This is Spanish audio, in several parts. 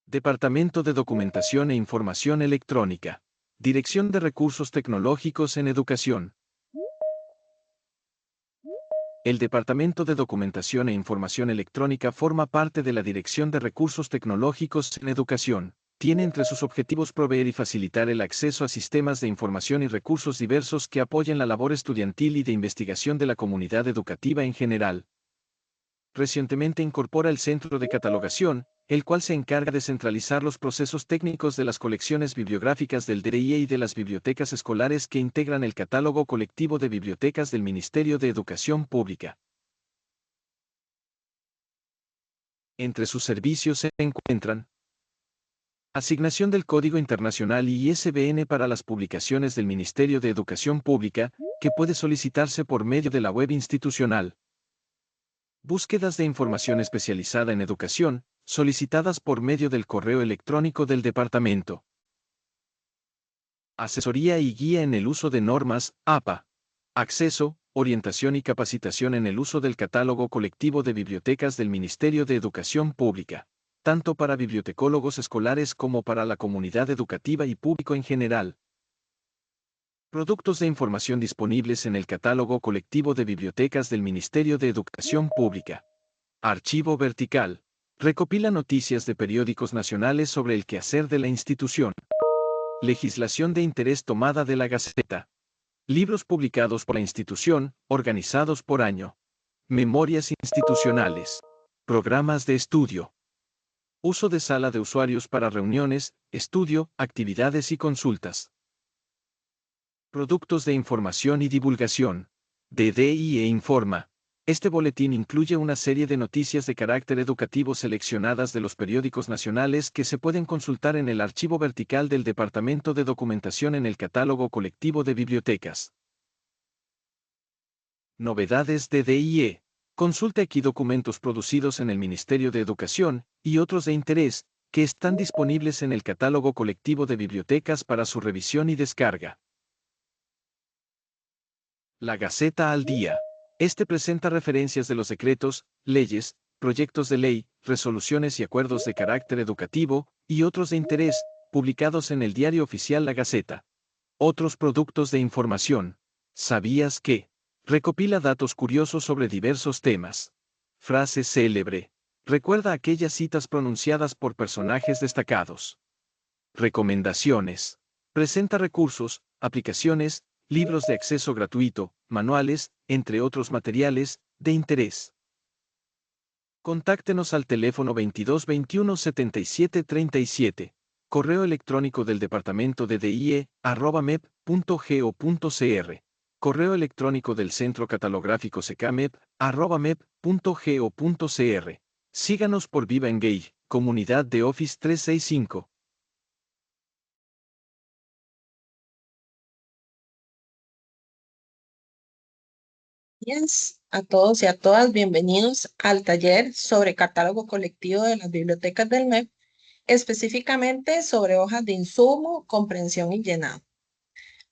Departamento de Documentación e Información Electrónica. Dirección de Recursos Tecnológicos en Educación. El Departamento de Documentación e Información Electrónica forma parte de la Dirección de Recursos Tecnológicos en Educación. Tiene entre sus objetivos proveer y facilitar el acceso a sistemas de información y recursos diversos que apoyen la labor estudiantil y de investigación de la comunidad educativa en general. Recientemente incorpora el Centro de Catalogación, el cual se encarga de centralizar los procesos técnicos de las colecciones bibliográficas del DRIE y de las bibliotecas escolares que integran el catálogo colectivo de bibliotecas del Ministerio de Educación Pública. Entre sus servicios se encuentran asignación del Código Internacional y ISBN para las publicaciones del Ministerio de Educación Pública, que puede solicitarse por medio de la web institucional. Búsquedas de información especializada en educación, solicitadas por medio del correo electrónico del departamento. Asesoría y guía en el uso de normas, APA. Acceso, orientación y capacitación en el uso del catálogo colectivo de bibliotecas del Ministerio de Educación Pública, tanto para bibliotecólogos escolares como para la comunidad educativa y público en general. Productos de información disponibles en el catálogo colectivo de bibliotecas del Ministerio de Educación Pública. Archivo vertical. Recopila noticias de periódicos nacionales sobre el quehacer de la institución. Legislación de interés tomada de la Gaceta. Libros publicados por la institución, organizados por año. Memorias institucionales. Programas de estudio. Uso de sala de usuarios para reuniones, estudio, actividades y consultas. Productos de información y divulgación. DDIE Informa. Este boletín incluye una serie de noticias de carácter educativo seleccionadas de los periódicos nacionales que se pueden consultar en el archivo vertical del Departamento de Documentación en el catálogo colectivo de bibliotecas. Novedades de DIE. Consulte aquí documentos producidos en el Ministerio de Educación, y otros de interés, que están disponibles en el catálogo colectivo de bibliotecas para su revisión y descarga. La Gaceta al Día. Este presenta referencias de los decretos, leyes, proyectos de ley, resoluciones y acuerdos de carácter educativo, y otros de interés, publicados en el Diario Oficial La Gaceta. Otros productos de información. ¿Sabías que? Recopila datos curiosos sobre diversos temas. Frase célebre. Recuerda aquellas citas pronunciadas por personajes destacados. Recomendaciones. Presenta recursos, aplicaciones, libros de acceso gratuito, manuales, entre otros materiales, de interés. Contáctenos al teléfono 22 21 77 37, correo electrónico del Departamento de DIE, @mep.go.cr, correo electrónico del Centro Catalográfico SECAMEP, @mep.go.cr. Síganos por Viva Engage, comunidad de Office 365. Días a todos y a todas, bienvenidos al taller sobre catálogo colectivo de las bibliotecas del MEP, específicamente sobre hojas de insumo, comprensión y llenado.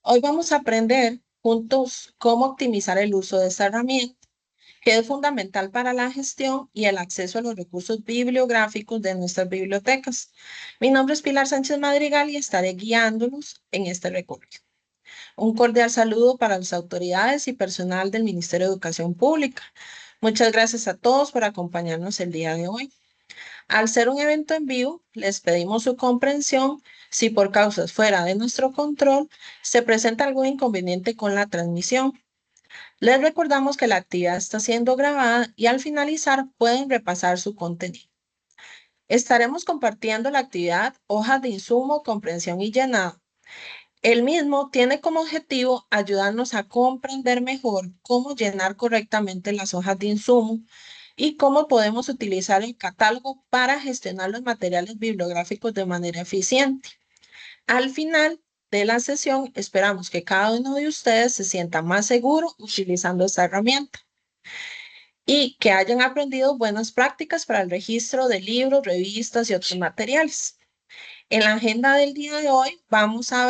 Hoy vamos a aprender juntos cómo optimizar el uso de esta herramienta, que es fundamental para la gestión y el acceso a los recursos bibliográficos de nuestras bibliotecas. Mi nombre es Pilar Sánchez Madrigal y estaré guiándolos en este recorrido. Un cordial saludo para las autoridades y personal del Ministerio de Educación Pública. Muchas gracias a todos por acompañarnos el día de hoy. Al ser un evento en vivo, les pedimos su comprensión si por causas fuera de nuestro control se presenta algún inconveniente con la transmisión. Les recordamos que la actividad está siendo grabada y al finalizar pueden repasar su contenido. Estaremos compartiendo la actividad Hojas de Insumo, Comprensión y Llenado. El mismo tiene como objetivo ayudarnos a comprender mejor cómo llenar correctamente las hojas de insumo y cómo podemos utilizar el catálogo para gestionar los materiales bibliográficos de manera eficiente. Al final de la sesión, esperamos que cada uno de ustedes se sienta más seguro utilizando esta herramienta y que hayan aprendido buenas prácticas para el registro de libros, revistas y otros materiales. En la agenda del día de hoy vamos a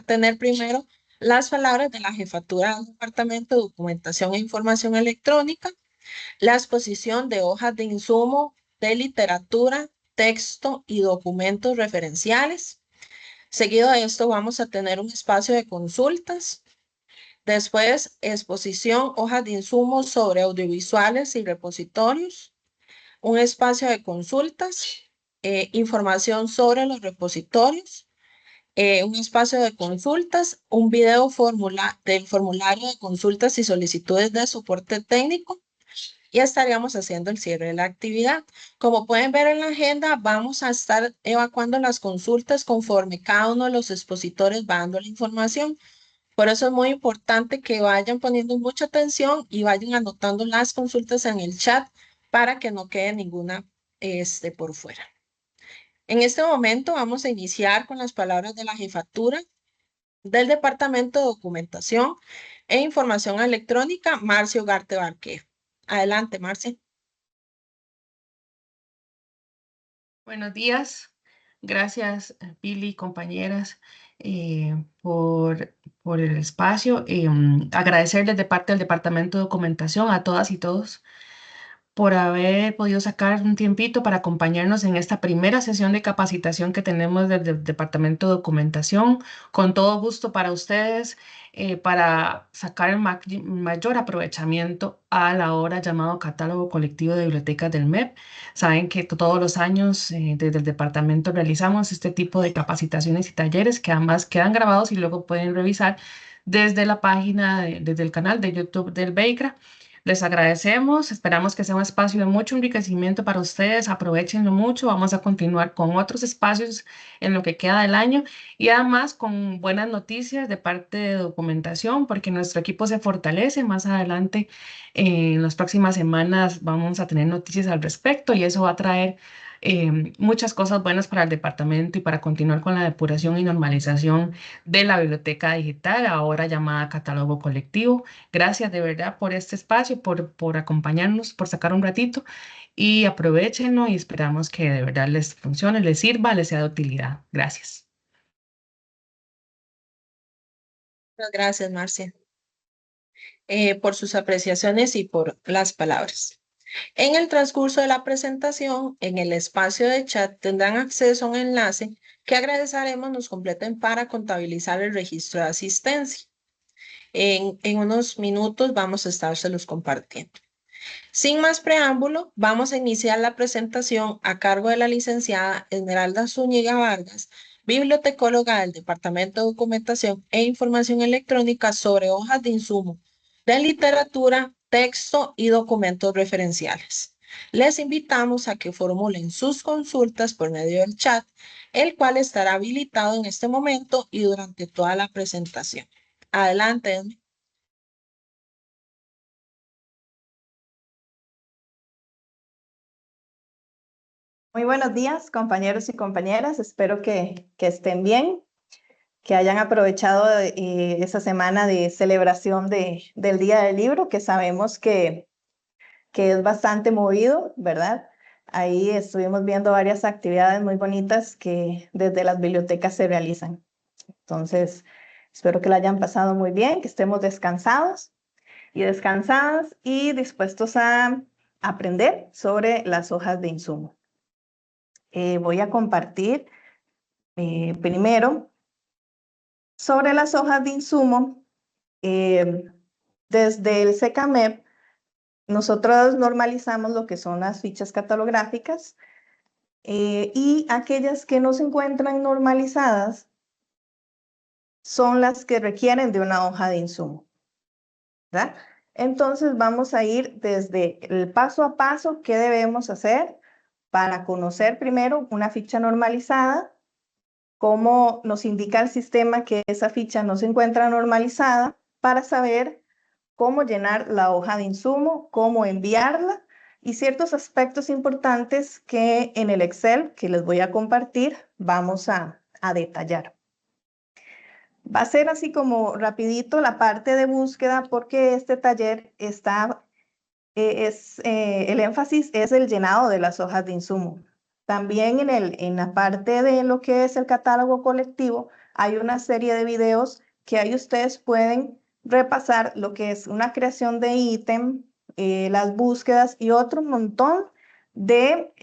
tener primero las palabras de la Jefatura del Departamento de Documentación e Información Electrónica. la exposición de hojas de insumo de literatura, texto y documentos referenciales. Seguido de esto vamos a tener un espacio de consultas. Después, exposición, hojas de insumos sobre audiovisuales y repositorios. Un espacio de consultas, información sobre los repositorios, un espacio de consultas, un video del formulario de consultas y solicitudes de soporte técnico, y estaríamos haciendo el cierre de la actividad. Como pueden ver en la agenda, vamos a estar evacuando las consultas conforme cada uno de los expositores va dando la información. Por eso es muy importante que vayan poniendo mucha atención y vayan anotando las consultas en el chat para que no quede ninguna por fuera. En este momento vamos a iniciar con las palabras de la jefatura del Departamento de Documentación e Información Electrónica, Marcio Ugarte Barquero. Adelante, Marcia. Buenos días. Gracias, Pili, compañeras, por el espacio. Agradecerles de parte del Departamento de Documentación a todas y todos por haber podido sacar un tiempito para acompañarnos en esta primera sesión de capacitación que tenemos desde el Departamento de Documentación. Con todo gusto para ustedes, para sacar el mayor aprovechamiento a la hora llamado Catálogo Colectivo de Bibliotecas del MEP. Saben que todos los años desde el departamento realizamos este tipo de capacitaciones y talleres que además quedan grabados y luego pueden revisar desde la página, desde el canal de YouTube del BEICRA. Les agradecemos, esperamos que sea un espacio de mucho enriquecimiento para ustedes, aprovechenlo mucho, vamos a continuar con otros espacios en lo que queda del año y además con buenas noticias de parte de documentación porque nuestro equipo se fortalece. Más adelante, en las próximas semanas vamos a tener noticias al respecto y eso va a traer muchas cosas buenas para el departamento y para continuar con la depuración y normalización de la biblioteca digital, ahora llamada Catálogo Colectivo. Gracias de verdad por este espacio, por acompañarnos, por sacar un ratito y aprovechenlo y esperamos que de verdad les funcione, les sirva, les sea de utilidad. Gracias. Muchas gracias, Marcia, por sus apreciaciones y por las palabras. En el transcurso de la presentación, en el espacio de chat tendrán acceso a un enlace que agradeceremos nos completen para contabilizar el registro de asistencia. En unos minutos vamos a estárselos compartiendo. Sin más preámbulo, vamos a iniciar la presentación a cargo de la licenciada Esmeralda Zúñiga Vargas, bibliotecóloga del Departamento de Documentación e Información Electrónica sobre hojas de insumo de literatura, texto y documentos referenciales. Les invitamos a que formulen sus consultas por medio del chat, el cual estará habilitado en este momento y durante toda la presentación. Adelante, Esme. Muy buenos días, compañeros y compañeras. Espero que estén bien, que hayan aprovechado esa semana de celebración del Día del Libro, que sabemos que es bastante movido, ¿verdad? Ahí estuvimos viendo varias actividades muy bonitas que desde las bibliotecas se realizan. Entonces, espero que la hayan pasado muy bien, que estemos descansados y descansadas y dispuestos a aprender sobre las hojas de insumo. Voy a compartir primero sobre las hojas de insumo. Desde el SECAMEP, nosotros normalizamos lo que son las fichas catalográficas y aquellas que no se encuentran normalizadas son las que requieren de una hoja de insumo, ¿verdad? Entonces vamos a ir desde el paso a paso que debemos hacer para conocer primero una ficha normalizada, cómo nos indica el sistema que esa ficha no se encuentra normalizada, para saber cómo llenar la hoja de insumo, cómo enviarla y ciertos aspectos importantes que en el Excel que les voy a compartir vamos a detallar. Va a ser así como rapidito la parte de búsqueda porque este taller está, el énfasis es el llenado de las hojas de insumo. También en la parte de lo que es el catálogo colectivo hay una serie de videos que ahí ustedes pueden repasar lo que es una creación de ítem, las búsquedas y otro montón de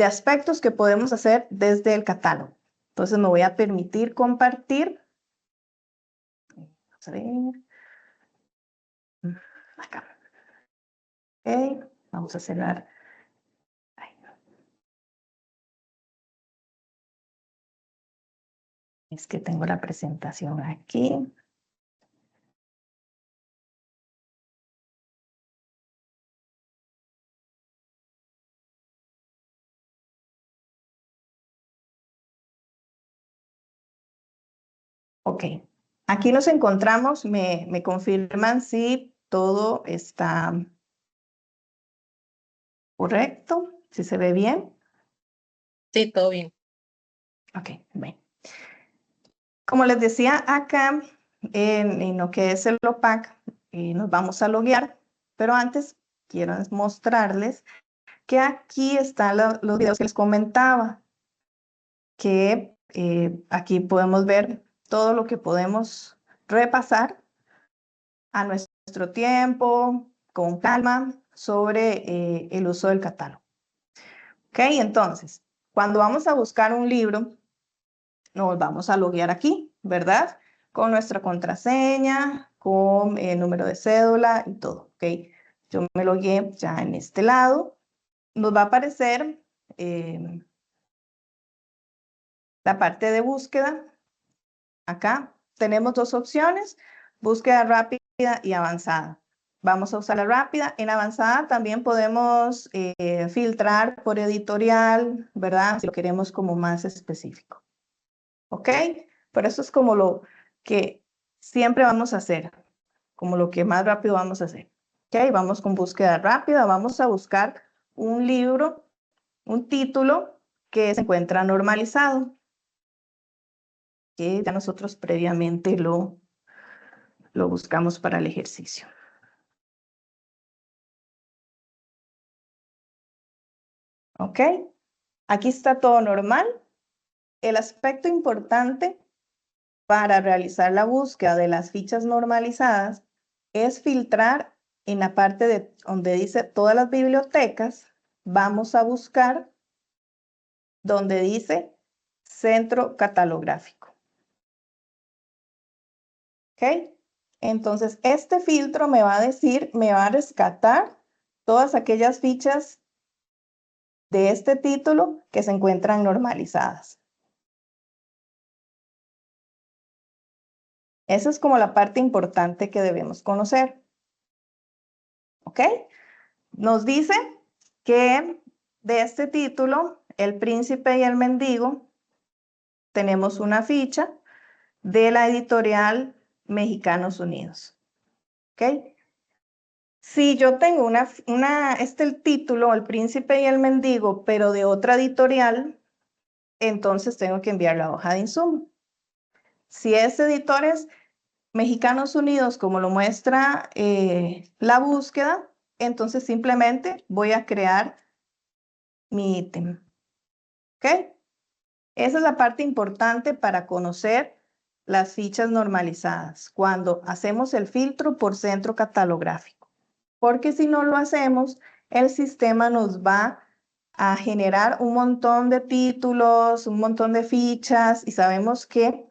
aspectos que podemos hacer desde el catálogo. Entonces me voy a permitir compartir. Vamos a ver. Acá. Ok, vamos a cerrar. Ay, no. Es que tengo la presentación aquí. Ok, aquí nos encontramos, me confirman si todo está correcto, si se ve bien. Sí, todo bien. Ok, bien. Como les decía acá, en lo que es el OPAC, nos vamos a loguear, pero antes quiero mostrarles que aquí están los videos que les comentaba, que aquí podemos ver todo lo que podemos repasar a nuestro tiempo, con calma, sobre el uso del catálogo. Ok, entonces, cuando vamos a buscar un libro, nos vamos a loguear aquí, ¿verdad? Con nuestra contraseña, con el número de cédula y todo, ¿ok? Yo me logueé ya en este lado. Nos va a aparecer la parte de búsqueda. Acá tenemos dos opciones, búsqueda rápida y avanzada. Vamos a usar la rápida. En avanzada también podemos filtrar por editorial, ¿verdad? Si lo queremos como más específico. ¿Ok? Pero eso es como lo que siempre vamos a hacer, como lo que más rápido vamos a hacer. ¿Ok? Vamos con búsqueda rápida. Vamos a buscar un libro, un título que se encuentra normalizado, que ya nosotros previamente lo buscamos para el ejercicio. ¿Ok? Aquí está todo normal. El aspecto importante para realizar la búsqueda de las fichas normalizadas es filtrar en la parte de donde dice todas las bibliotecas. Vamos a buscar donde dice centro catalográfico. ¿Ok? Entonces, este filtro me va a decir, me va a rescatar todas aquellas fichas de este título que se encuentran normalizadas. Esa es como la parte importante que debemos conocer. ¿Ok? Nos dice que de este título, El Príncipe y el Mendigo, tenemos una ficha de la editorial Mexicanos Unidos. ¿Ok? Si yo tengo el título, El Príncipe y el Mendigo, pero de otra editorial, entonces tengo que enviar la hoja de insumo. Si es editores Mexicanos Unidos, como lo muestra la búsqueda, entonces simplemente voy a crear mi ítem. ¿Ok? Esa es la parte importante para conocer las fichas normalizadas, cuando hacemos el filtro por centro catalográfico. Porque si no lo hacemos, el sistema nos va a generar un montón de títulos, un montón de fichas, y sabemos que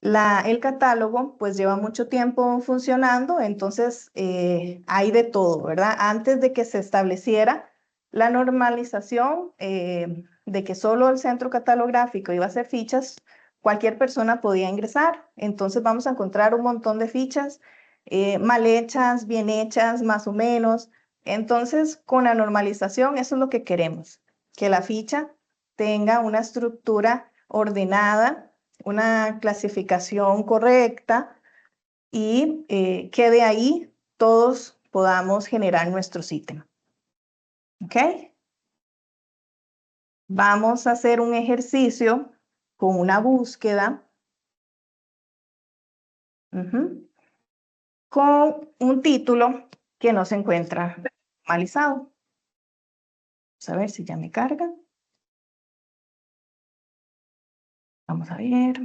el catálogo pues lleva mucho tiempo funcionando, entonces hay de todo, ¿verdad? Antes de que se estableciera la normalización de que solo el centro catalográfico iba a hacer fichas, cualquier persona podía ingresar. Entonces vamos a encontrar un montón de fichas mal hechas, bien hechas, más o menos. Entonces, con la normalización, eso es lo que queremos, que la ficha tenga una estructura ordenada, una clasificación correcta y que de ahí todos podamos generar nuestros ítems. ¿Ok? Vamos a hacer un ejercicio con una búsqueda con un título que no se encuentra normalizado. Vamos a ver si ya me carga. Vamos a ver,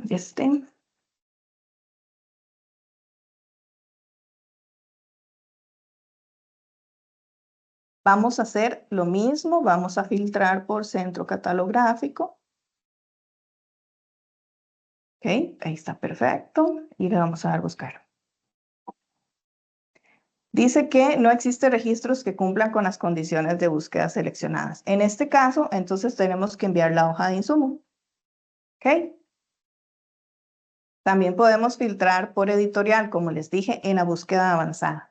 Vamos a hacer lo mismo, vamos a filtrar por centro catalográfico. Ok, ahí está perfecto. Y le vamos a dar buscar. Dice que no existen registros que cumplan con las condiciones de búsqueda seleccionadas. En este caso, entonces tenemos que enviar la hoja de insumo. Ok. También podemos filtrar por editorial, como les dije, en la búsqueda avanzada.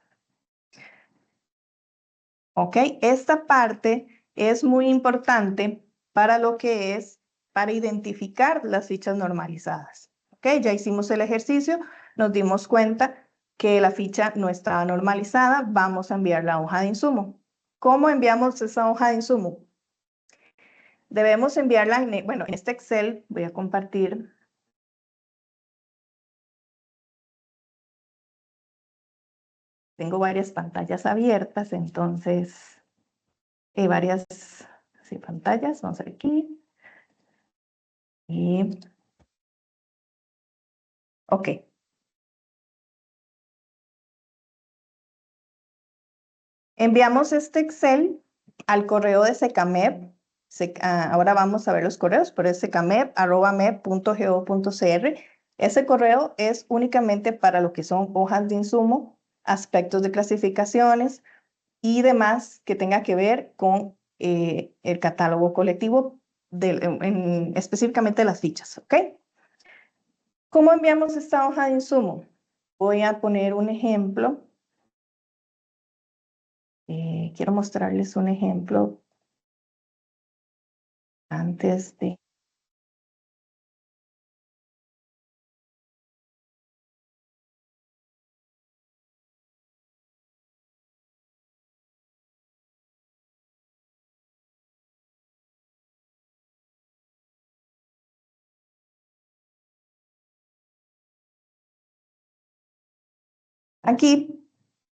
Ok, esta parte es muy importante para lo que es, para identificar las fichas normalizadas. Ok, ya hicimos el ejercicio, nos dimos cuenta que la ficha no estaba normalizada, vamos a enviar la hoja de insumo. ¿Cómo enviamos esa hoja de insumo? Debemos enviarla, bueno, en este Excel voy a compartir. Tengo varias pantallas abiertas, entonces, varias pantallas, vamos a ver aquí. Y, ok. Enviamos este Excel al correo de Secamep. Ahora vamos a ver los correos, pero es secamep@mep.go.cr. Ese correo es únicamente para lo que son hojas de insumo, aspectos de clasificaciones y demás que tenga que ver con el catálogo colectivo, específicamente las fichas, ¿ok? ¿Cómo enviamos esta hoja de insumo? Voy a poner un ejemplo. Quiero mostrarles un ejemplo antes de...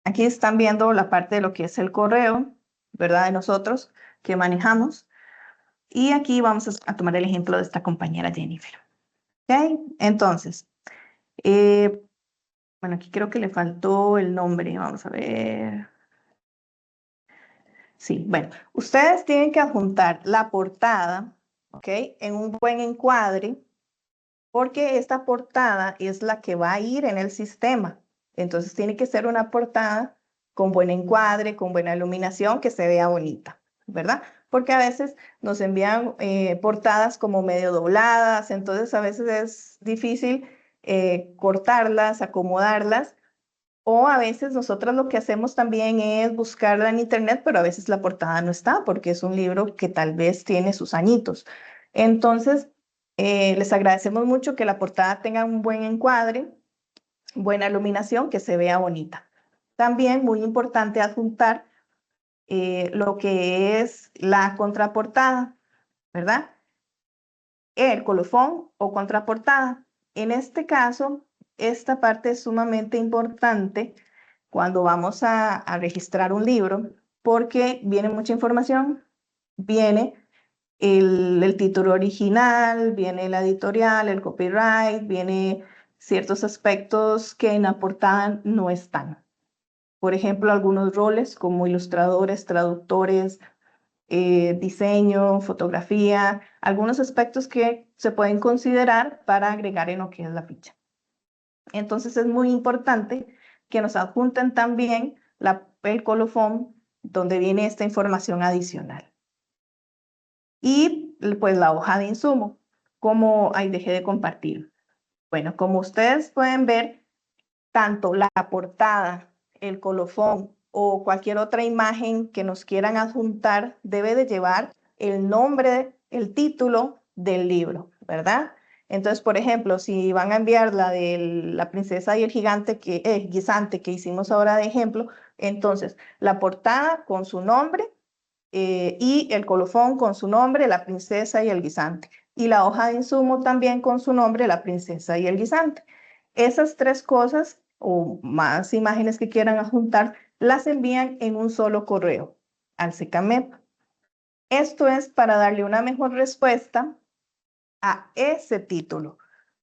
Aquí están viendo la parte de lo que es el correo, ¿verdad? De nosotros que manejamos. Y aquí vamos a tomar el ejemplo de esta compañera Jennifer. ¿Ok? Entonces, bueno, aquí creo que le faltó el nombre. Vamos a ver. Sí, bueno, ustedes tienen que adjuntar la portada, ¿ok? En un buen encuadre, porque esta portada es la que va a ir en el sistema. Entonces tiene que ser una portada con buen encuadre, con buena iluminación, que se vea bonita, ¿verdad? Porque a veces nos envían portadas como medio dobladas, entonces a veces es difícil cortarlas, acomodarlas, o a veces nosotros lo que hacemos también es buscarla en internet, pero a veces la portada no está porque es un libro que tal vez tiene sus añitos. Entonces, les agradecemos mucho que la portada tenga un buen encuadre, buena iluminación, que se vea bonita. También muy importante adjuntar lo que es la contraportada, ¿verdad? El colofón o contraportada. En este caso, esta parte es sumamente importante cuando vamos a registrar un libro, porque viene mucha información, viene el título original, viene la editorial, el copyright, viene ciertos aspectos que en la portada no están. Por ejemplo, algunos roles como ilustradores, traductores, diseño, fotografía, algunos aspectos que se pueden considerar para agregar en lo que es la ficha. Entonces es muy importante que nos adjunten también el colofón donde viene esta información adicional. Y pues la hoja de insumo, como ahí dejé de compartir. Bueno, como ustedes pueden ver, tanto la portada, el colofón o cualquier otra imagen que nos quieran adjuntar debe de llevar el nombre, el título del libro, ¿verdad? Entonces, por ejemplo, si van a enviar la de la princesa y el gigante, guisante que hicimos ahora de ejemplo, entonces la portada con su nombre y el colofón con su nombre, la princesa y el guisante. Y la hoja de insumo también con su nombre, la princesa y el guisante. Esas tres cosas o más imágenes que quieran adjuntar, las envían en un solo correo al SECAMEP. Esto es para darle una mejor respuesta a ese título,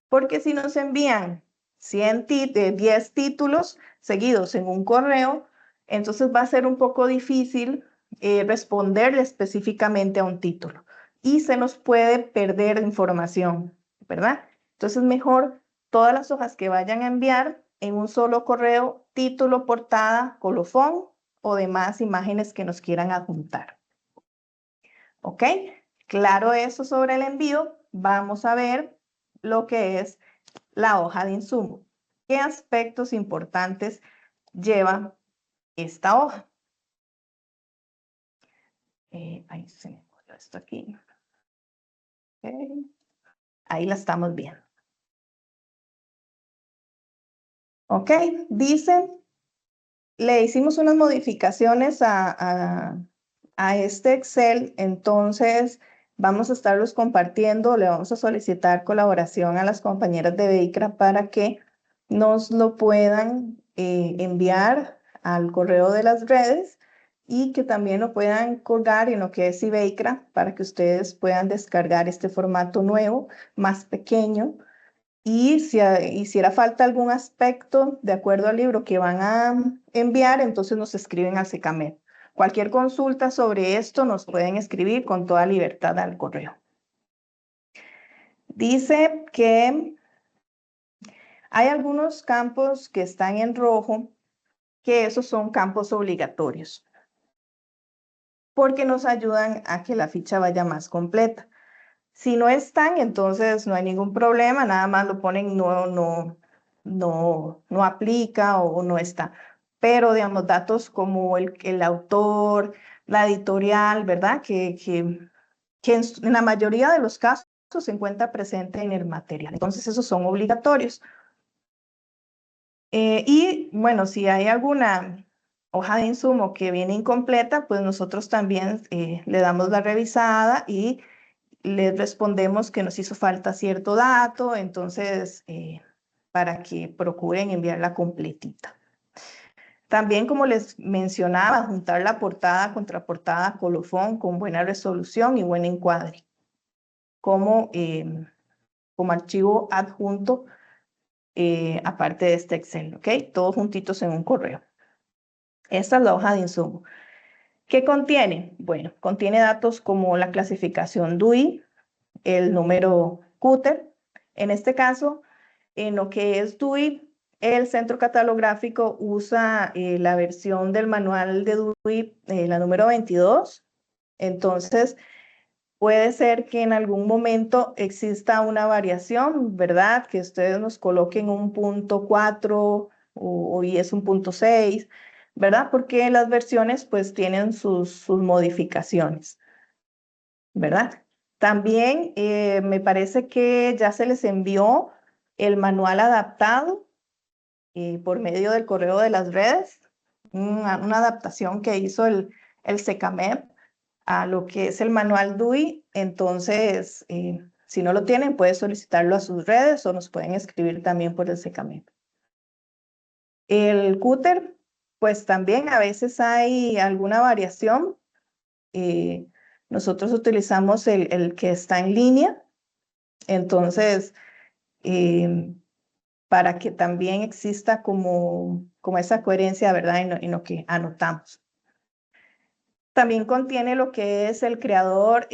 porque si nos envían 10 títulos seguidos en un correo, entonces va a ser un poco difícil, responderle específicamente a un título y se nos puede perder información, ¿verdad? Entonces, mejor todas las hojas que vayan a enviar en un solo correo, título, portada, colofón o demás imágenes que nos quieran adjuntar. ¿Ok? Claro eso sobre el envío. Vamos a ver lo que es la hoja de insumo. ¿Qué aspectos importantes lleva esta hoja? Ahí se me movió esto aquí. Okay. Ahí la estamos viendo. Ok, dice, le hicimos unas modificaciones a este Excel, entonces vamos a estarlos compartiendo, le vamos a solicitar colaboración a las compañeras de Beicra para que nos lo puedan enviar al correo de las redes y que también lo puedan colgar en lo que es Beicra para que ustedes puedan descargar este formato nuevo, más pequeño. Y si hiciera falta algún aspecto de acuerdo al libro que van a enviar, entonces nos escriben al SECAMEP. Cualquier consulta sobre esto nos pueden escribir con toda libertad al correo. Dice que hay algunos campos que están en rojo, que esos son campos obligatorios, porque nos ayudan a que la ficha vaya más completa. Si no están, entonces no hay ningún problema, nada más lo ponen no aplica o no está. Pero, digamos, datos como el autor, la editorial, ¿verdad? Que en la mayoría de los casos se encuentra presente en el material. Entonces, esos son obligatorios. Y, bueno, si hay alguna hoja de insumo que viene incompleta, pues nosotros también le damos la revisada y les respondemos que nos hizo falta cierto dato, entonces para que procuren enviarla completita. También, como les mencionaba, juntar la portada, contraportada, colofón con buena resolución y buen encuadre, como archivo adjunto aparte de este Excel, ¿ok? Todos juntitos en un correo. Esta es la hoja de insumo. ¿Qué contiene? Bueno, contiene datos como la clasificación DUI, el número cúter. En este caso, en lo que es DUI, el centro catalográfico usa la versión del manual de DUI, la número 22. Entonces, puede ser que en algún momento exista una variación, ¿verdad? Que ustedes nos coloquen un punto 4 y es un punto 6, ¿verdad? Porque las versiones pues tienen sus modificaciones, ¿verdad? También me parece que ya se les envió el manual adaptado por medio del correo de las redes, una adaptación que hizo el SECAMEP a lo que es el manual DUI. Entonces, si no lo tienen, pueden solicitarlo a sus redes o nos pueden escribir también por el SECAMEP. El cúter, pues también a veces hay alguna variación. Nosotros utilizamos el que está en línea, entonces, para que también exista como esa coherencia, ¿verdad? En lo que anotamos. También contiene lo que es el creador,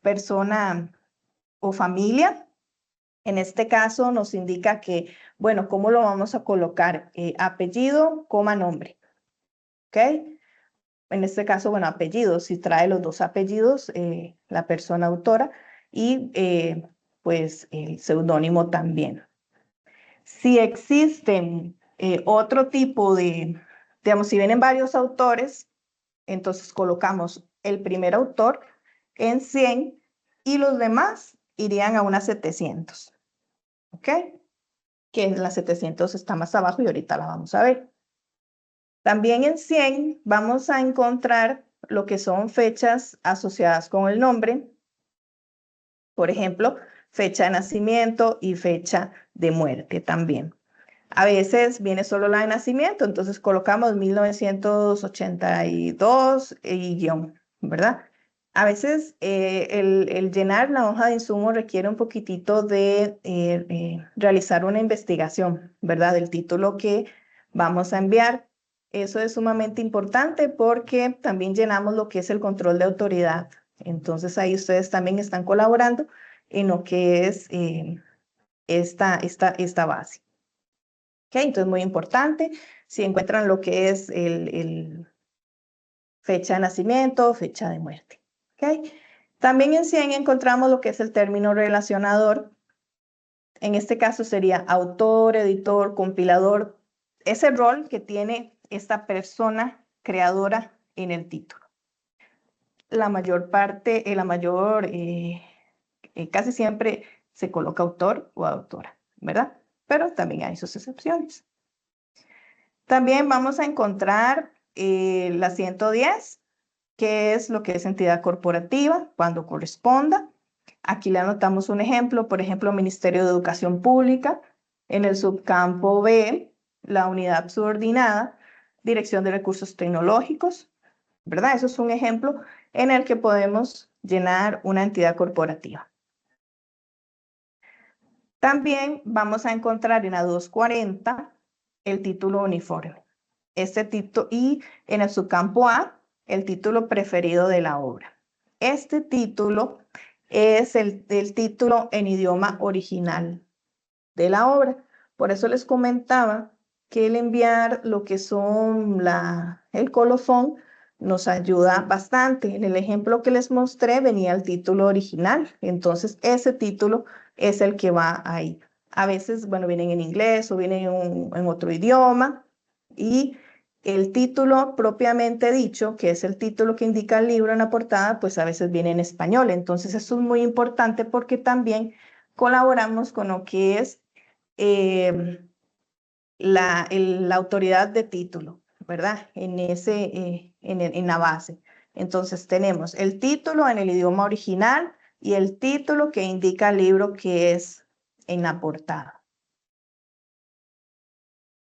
persona o familia. En este caso nos indica que, bueno, ¿cómo lo vamos a colocar? Apellido, coma, nombre. ¿Ok? En este caso, bueno, apellido, si trae los dos apellidos, la persona autora, y pues el seudónimo también. Si existen otro tipo de, digamos, si vienen varios autores, entonces colocamos el primer autor en 100 y los demás irían a unas 700. ¿Ok? Que la 700 está más abajo y ahorita la vamos a ver. También en 100 vamos a encontrar lo que son fechas asociadas con el nombre. Por ejemplo, fecha de nacimiento y fecha de muerte también. A veces viene solo la de nacimiento, entonces colocamos 1982 y guión, ¿verdad? A veces el llenar la hoja de insumo requiere un poquitito de realizar una investigación, ¿verdad? Del título que vamos a enviar. Eso es sumamente importante porque también llenamos lo que es el control de autoridad. Entonces ahí ustedes también están colaborando en lo que es esta base. ¿Okay? Entonces muy importante, si encuentran lo que es el fecha de nacimiento, fecha de muerte. ¿Okay? También en 100 encontramos lo que es el término relacionador. En este caso sería autor, editor, compilador, ese rol que tiene esta persona creadora en el título. La mayor parte, casi siempre se coloca autor o autora, ¿verdad? Pero también hay sus excepciones. También vamos a encontrar la 110, que es lo que es entidad corporativa, cuando corresponda. Aquí le anotamos un ejemplo, por ejemplo, Ministerio de Educación Pública. En el subcampo B, la unidad subordinada, Dirección de Recursos Tecnológicos, ¿verdad? Eso es un ejemplo en el que podemos llenar una entidad corporativa. También vamos a encontrar en la 240 el título uniforme. Y en el subcampo A, el título preferido de la obra. Este título es el título en idioma original de la obra. Por eso les comentaba que el enviar lo que son el colofón nos ayuda bastante. En el ejemplo que les mostré venía el título original. Entonces ese título es el que va ahí. A veces, bueno, vienen en inglés o vienen en otro idioma. Y el título propiamente dicho, que es el título que indica el libro en la portada, pues a veces viene en español. Entonces eso es muy importante porque también colaboramos con lo que es la autoridad de título, ¿verdad? En la base. Entonces tenemos el título en el idioma original y el título que indica el libro que es en la portada.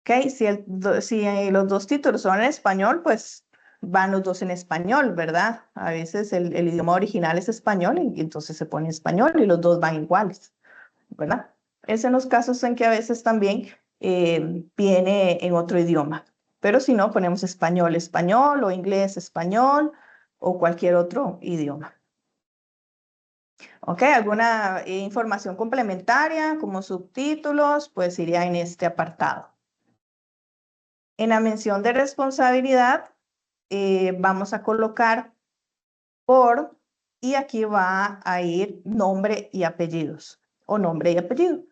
¿Ok? Si los dos títulos son en español, pues van los dos en español, ¿verdad? A veces el idioma original es español y entonces se pone español y los dos van iguales, ¿verdad? Es en los casos en que a veces también viene en otro idioma. Pero si no, ponemos español, español o inglés, español o cualquier otro idioma. ¿Ok? ¿Alguna información complementaria como subtítulos? Pues iría en este apartado. En la mención de responsabilidad vamos a colocar por y aquí va a ir nombre y apellidos o nombre y apellido,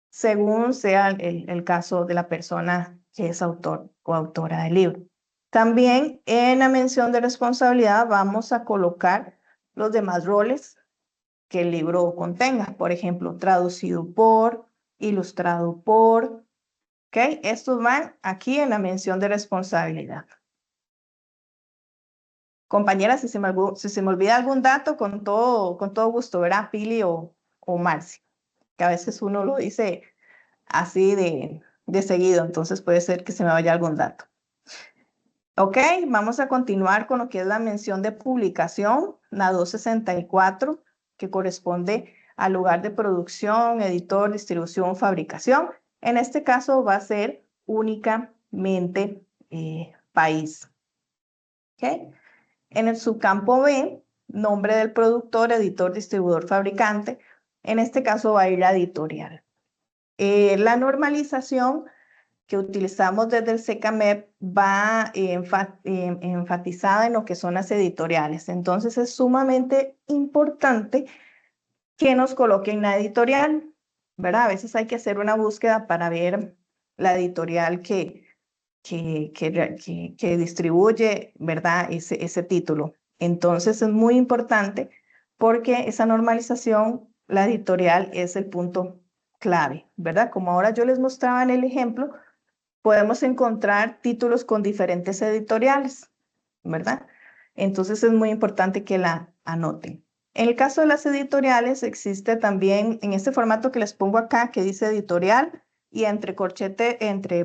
según sea el caso de la persona que es autor o autora del libro. También en la mención de responsabilidad vamos a colocar los demás roles que el libro contenga. Por ejemplo, traducido por, ilustrado por. ¿Ok? Estos van aquí en la mención de responsabilidad. Compañera, si se me olvida algún dato, con todo gusto, ¿verdad? Pili o Marci, que a veces uno lo dice así de seguido, entonces puede ser que se me vaya algún dato. Ok, vamos a continuar con lo que es la mención de publicación, la 264, que corresponde al lugar de producción, editor, distribución, fabricación. En este caso va a ser únicamente país. Ok, en el subcampo B, nombre del productor, editor, distribuidor, fabricante. En este caso va a ir la editorial. La normalización que utilizamos desde el SECAMEP va enfatizada en lo que son las editoriales. Entonces es sumamente importante que nos coloquen la editorial, ¿verdad? A veces hay que hacer una búsqueda para ver la editorial que distribuye, ¿verdad? Ese título. Entonces es muy importante porque esa normalización, la editorial es el punto clave, ¿verdad? Como ahora yo les mostraba en el ejemplo, podemos encontrar títulos con diferentes editoriales, ¿verdad? Entonces es muy importante que la anoten. En el caso de las editoriales existe también en este formato que les pongo acá que dice editorial y entre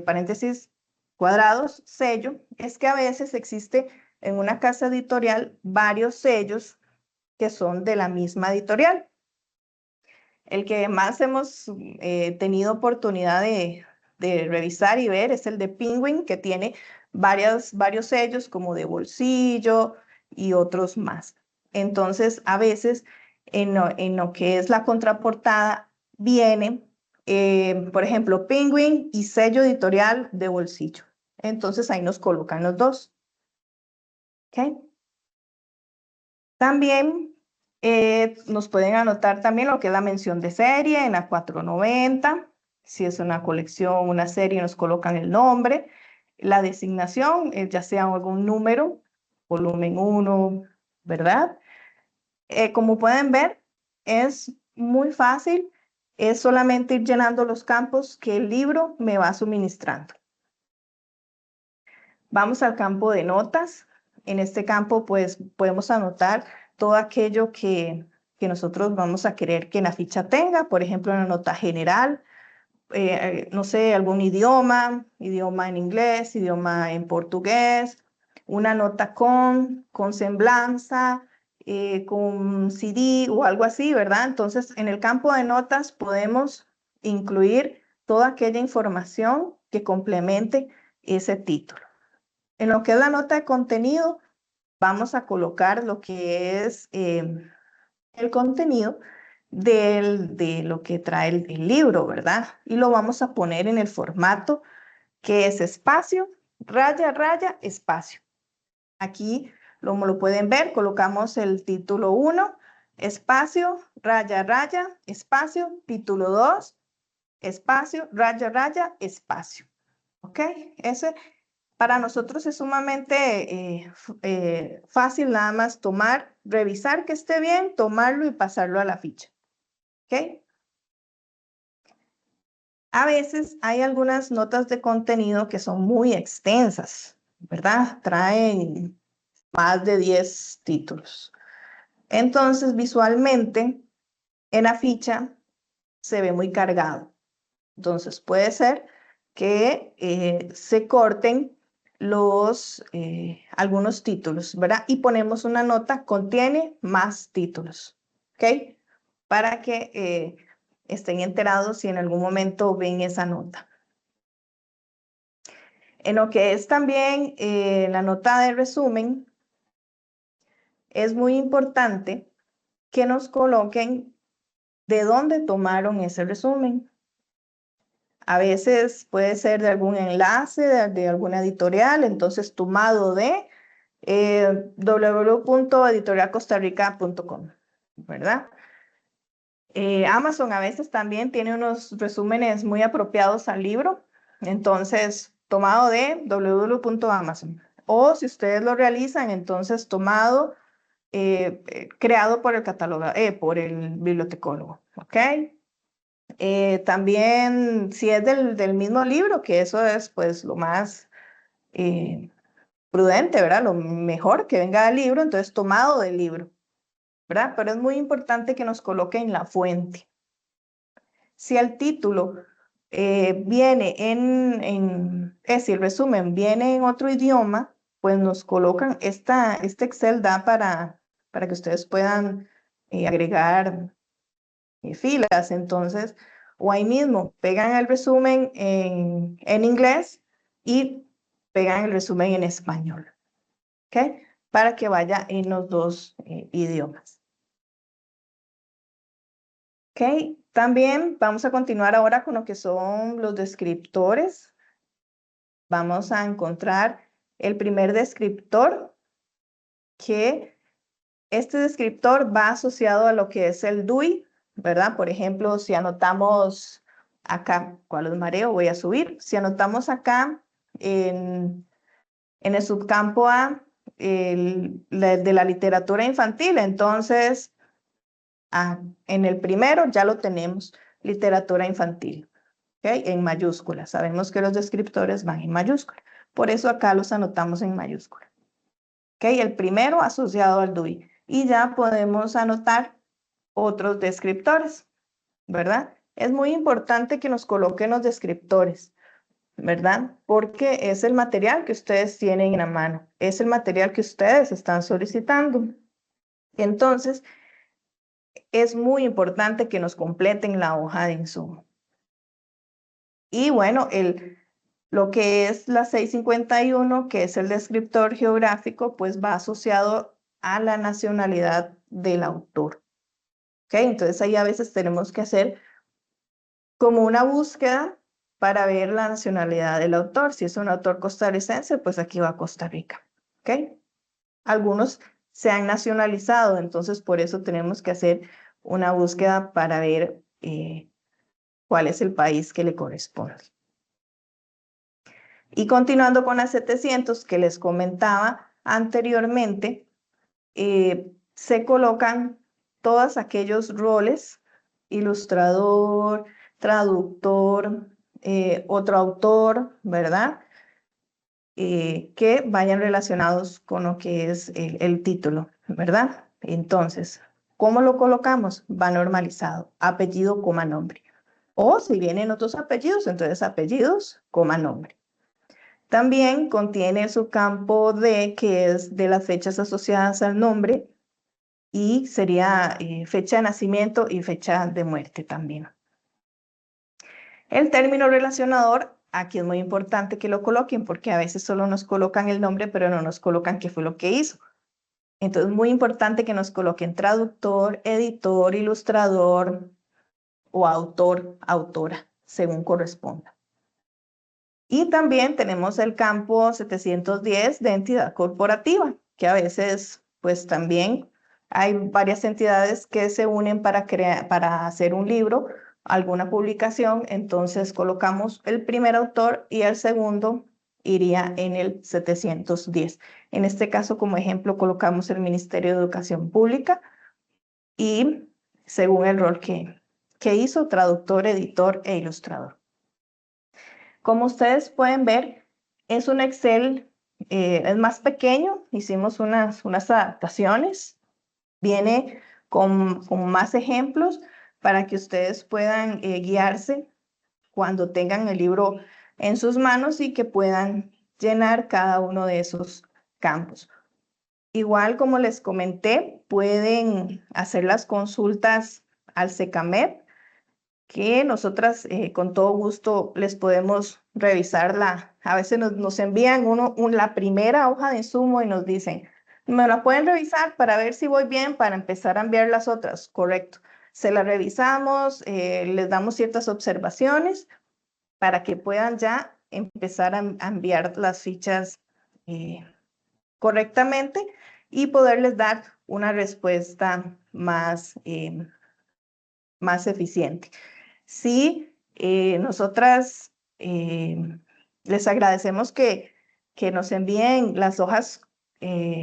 paréntesis cuadrados, sello, es que a veces existe en una casa editorial varios sellos que son de la misma editorial. El que más hemos tenido oportunidad de de revisar y ver es el de Penguin, que tiene varios sellos como de bolsillo y otros más. Entonces, a veces en lo que es la contraportada viene, por ejemplo, Penguin y sello editorial de bolsillo. Entonces, ahí nos colocan los dos. ¿Ok? También nos pueden anotar también lo que es la mención de serie en la 490. Si es una colección, una serie, nos colocan el nombre. La designación, ya sea algún número, volumen 1, ¿verdad? Como pueden ver, es muy fácil. Es solamente ir llenando los campos que el libro me va suministrando. Vamos al campo de notas. En este campo, pues, podemos anotar todo aquello que nosotros vamos a querer que la ficha tenga. Por ejemplo, una nota general, no sé, algún idioma en inglés, idioma en portugués, una nota con semblanza, con CD o algo así, ¿verdad? Entonces, en el campo de notas podemos incluir toda aquella información que complemente ese título. En lo que es la nota de contenido, vamos a colocar lo que es el contenido de lo que trae el libro, ¿verdad? Y lo vamos a poner en el formato que es espacio, raya, raya, espacio. Aquí, como lo pueden ver, colocamos el título 1, espacio, raya, raya, espacio, título 2, espacio, raya, raya, espacio. ¿Ok? Ese para nosotros es sumamente fácil nada más tomar, revisar que esté bien, tomarlo y pasarlo a la ficha. ¿Ok? A veces hay algunas notas de contenido que son muy extensas, ¿verdad? Traen más de 10 títulos. Entonces, visualmente, en la ficha se ve muy cargado. Entonces, puede ser que se corten algunos títulos, ¿verdad? Y ponemos una nota, contiene más títulos, ¿ok? Para que estén enterados si en algún momento ven esa nota. En lo que es también la nota de resumen, es muy importante que nos coloquen de dónde tomaron ese resumen. A veces puede ser de algún enlace, de alguna editorial, entonces tomado de www.editorialcostarrica.com, ¿verdad? Amazon a veces también tiene unos resúmenes muy apropiados al libro, entonces tomado de www.amazon. O si ustedes lo realizan, entonces tomado, creado por por el bibliotecólogo, ¿ok? También si es del mismo libro, que eso es pues lo más prudente, ¿verdad? Lo mejor que venga del libro, entonces tomado del libro, ¿verdad? Pero es muy importante que nos coloquen la fuente. Si el título viene si el resumen viene en otro idioma, pues nos colocan, este Excel da para que ustedes puedan agregar filas, entonces, o ahí mismo pegan el resumen en inglés y pegan el resumen en español, ¿ok? Para que vaya en los dos idiomas. ¿Ok? También vamos a continuar ahora con lo que son los descriptores. Vamos a encontrar el primer descriptor, que este descriptor va asociado a lo que es el DUI, ¿verdad? Por ejemplo, si anotamos acá, ¿cuál es mareo? Voy a subir. Si anotamos acá en el subcampo A de la literatura infantil, entonces en el primero ya lo tenemos, literatura infantil, ¿ok? En mayúsculas. Sabemos que los descriptores van en mayúscula. Por eso acá los anotamos en mayúscula. ¿Ok? El primero asociado al DUI. Y ya podemos anotar otros descriptores, ¿verdad? Es muy importante que nos coloquen los descriptores, ¿verdad? Porque es el material que ustedes tienen en la mano, es el material que ustedes están solicitando. Entonces, es muy importante que nos completen la hoja de insumo. Y bueno, lo que es la 651, que es el descriptor geográfico, pues va asociado a la nacionalidad del autor. ¿Ok? Entonces ahí a veces tenemos que hacer como una búsqueda para ver la nacionalidad del autor. Si es un autor costarricense, pues aquí va Costa Rica. ¿Ok? Algunos se han nacionalizado, entonces por eso tenemos que hacer una búsqueda para ver cuál es el país que le corresponde. Y continuando con las 700 que les comentaba anteriormente, se colocan todos aquellos roles: ilustrador, traductor, otro autor, ¿verdad? Que vayan relacionados con lo que es el título, ¿verdad? Entonces, ¿cómo lo colocamos? Va normalizado, apellido, coma, nombre. O si vienen otros apellidos, entonces apellidos, coma, nombre. También contiene su campo D, que es de las fechas asociadas al nombre, y sería fecha de nacimiento y fecha de muerte también. El término relacionador, aquí es muy importante que lo coloquen porque a veces solo nos colocan el nombre, pero no nos colocan qué fue lo que hizo. Entonces, muy importante que nos coloquen traductor, editor, ilustrador o autor, autora, según corresponda. Y también tenemos el campo 710 de entidad corporativa, que a veces, pues también hay varias entidades que se unen para hacer un libro, alguna publicación. Entonces colocamos el primer autor y el segundo iría en el 710. En este caso, como ejemplo, colocamos el Ministerio de Educación Pública y según el rol que hizo, traductor, editor e ilustrador. Como ustedes pueden ver, es un Excel, es más pequeño, hicimos unas adaptaciones, viene con más ejemplos para que ustedes puedan guiarse cuando tengan el libro en sus manos y que puedan llenar cada uno de esos campos. Igual como les comenté, pueden hacer las consultas al SECAMEP, que nosotras con todo gusto les podemos revisarla. A veces nos envían la primera hoja de insumo y nos dicen, ¿me la pueden revisar para ver si voy bien para empezar a enviar las otras? Correcto. Se la revisamos, les damos ciertas observaciones para que puedan ya empezar a enviar las fichas correctamente y poderles dar una respuesta más eficiente. Sí, nosotras les agradecemos que nos envíen las hojas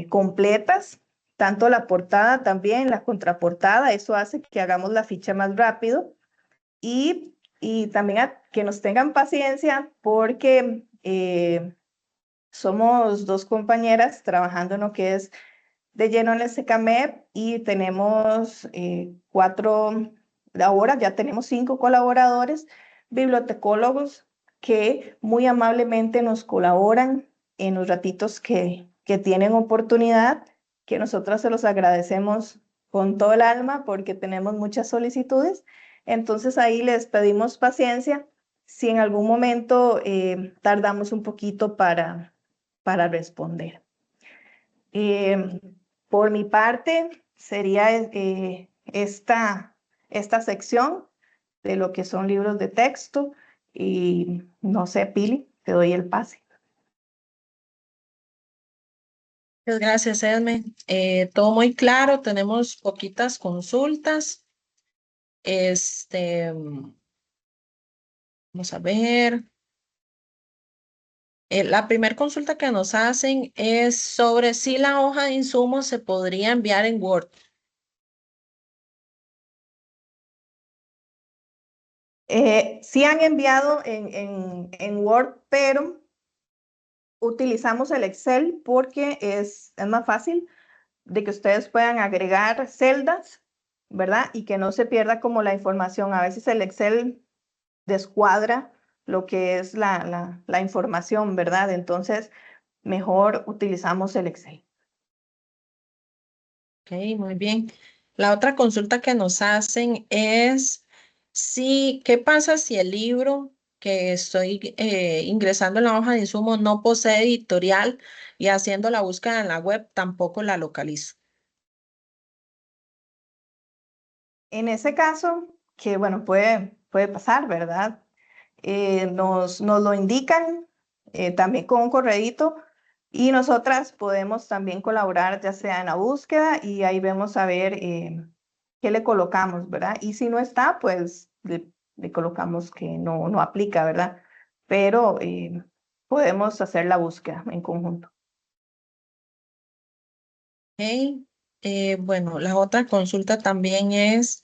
completas, tanto la portada también, la contraportada. Eso hace que hagamos la ficha más rápido y también que nos tengan paciencia porque somos dos compañeras trabajando en lo que es de lleno en el SECAMEP y tenemos 4, ahora ya tenemos 5 colaboradores, bibliotecólogos que muy amablemente nos colaboran en los ratitos que tienen oportunidad, que nosotros se los agradecemos con todo el alma porque tenemos muchas solicitudes. Entonces ahí les pedimos paciencia si en algún momento tardamos un poquito para responder. Por mi parte, sería esta sección de lo que son libros de texto. Y no sé, Pili, te doy el pase. Muchas gracias, Edme. Todo muy claro, tenemos poquitas consultas. Vamos a ver. La primera consulta que nos hacen es sobre si la hoja de insumos se podría enviar en Word. Sí han enviado en Word, pero utilizamos el Excel porque es más fácil de que ustedes puedan agregar celdas, ¿verdad? Y que no se pierda como la información. A veces el Excel descuadra lo que es la información, ¿verdad? Entonces, mejor utilizamos el Excel. Ok, muy bien. La otra consulta que nos hacen es ¿qué pasa si el libro que estoy ingresando en la hoja de insumo no posee editorial y haciendo la búsqueda en la web tampoco la localizo. En ese caso, que bueno, puede pasar, ¿verdad? Nos lo indican también con un correíto y nosotras podemos también colaborar ya sea en la búsqueda y ahí vemos a ver qué le colocamos, ¿verdad? Y si no está, pues le colocamos que no aplica, ¿verdad? Pero podemos hacer la búsqueda en conjunto. Ok. Bueno, la otra consulta también es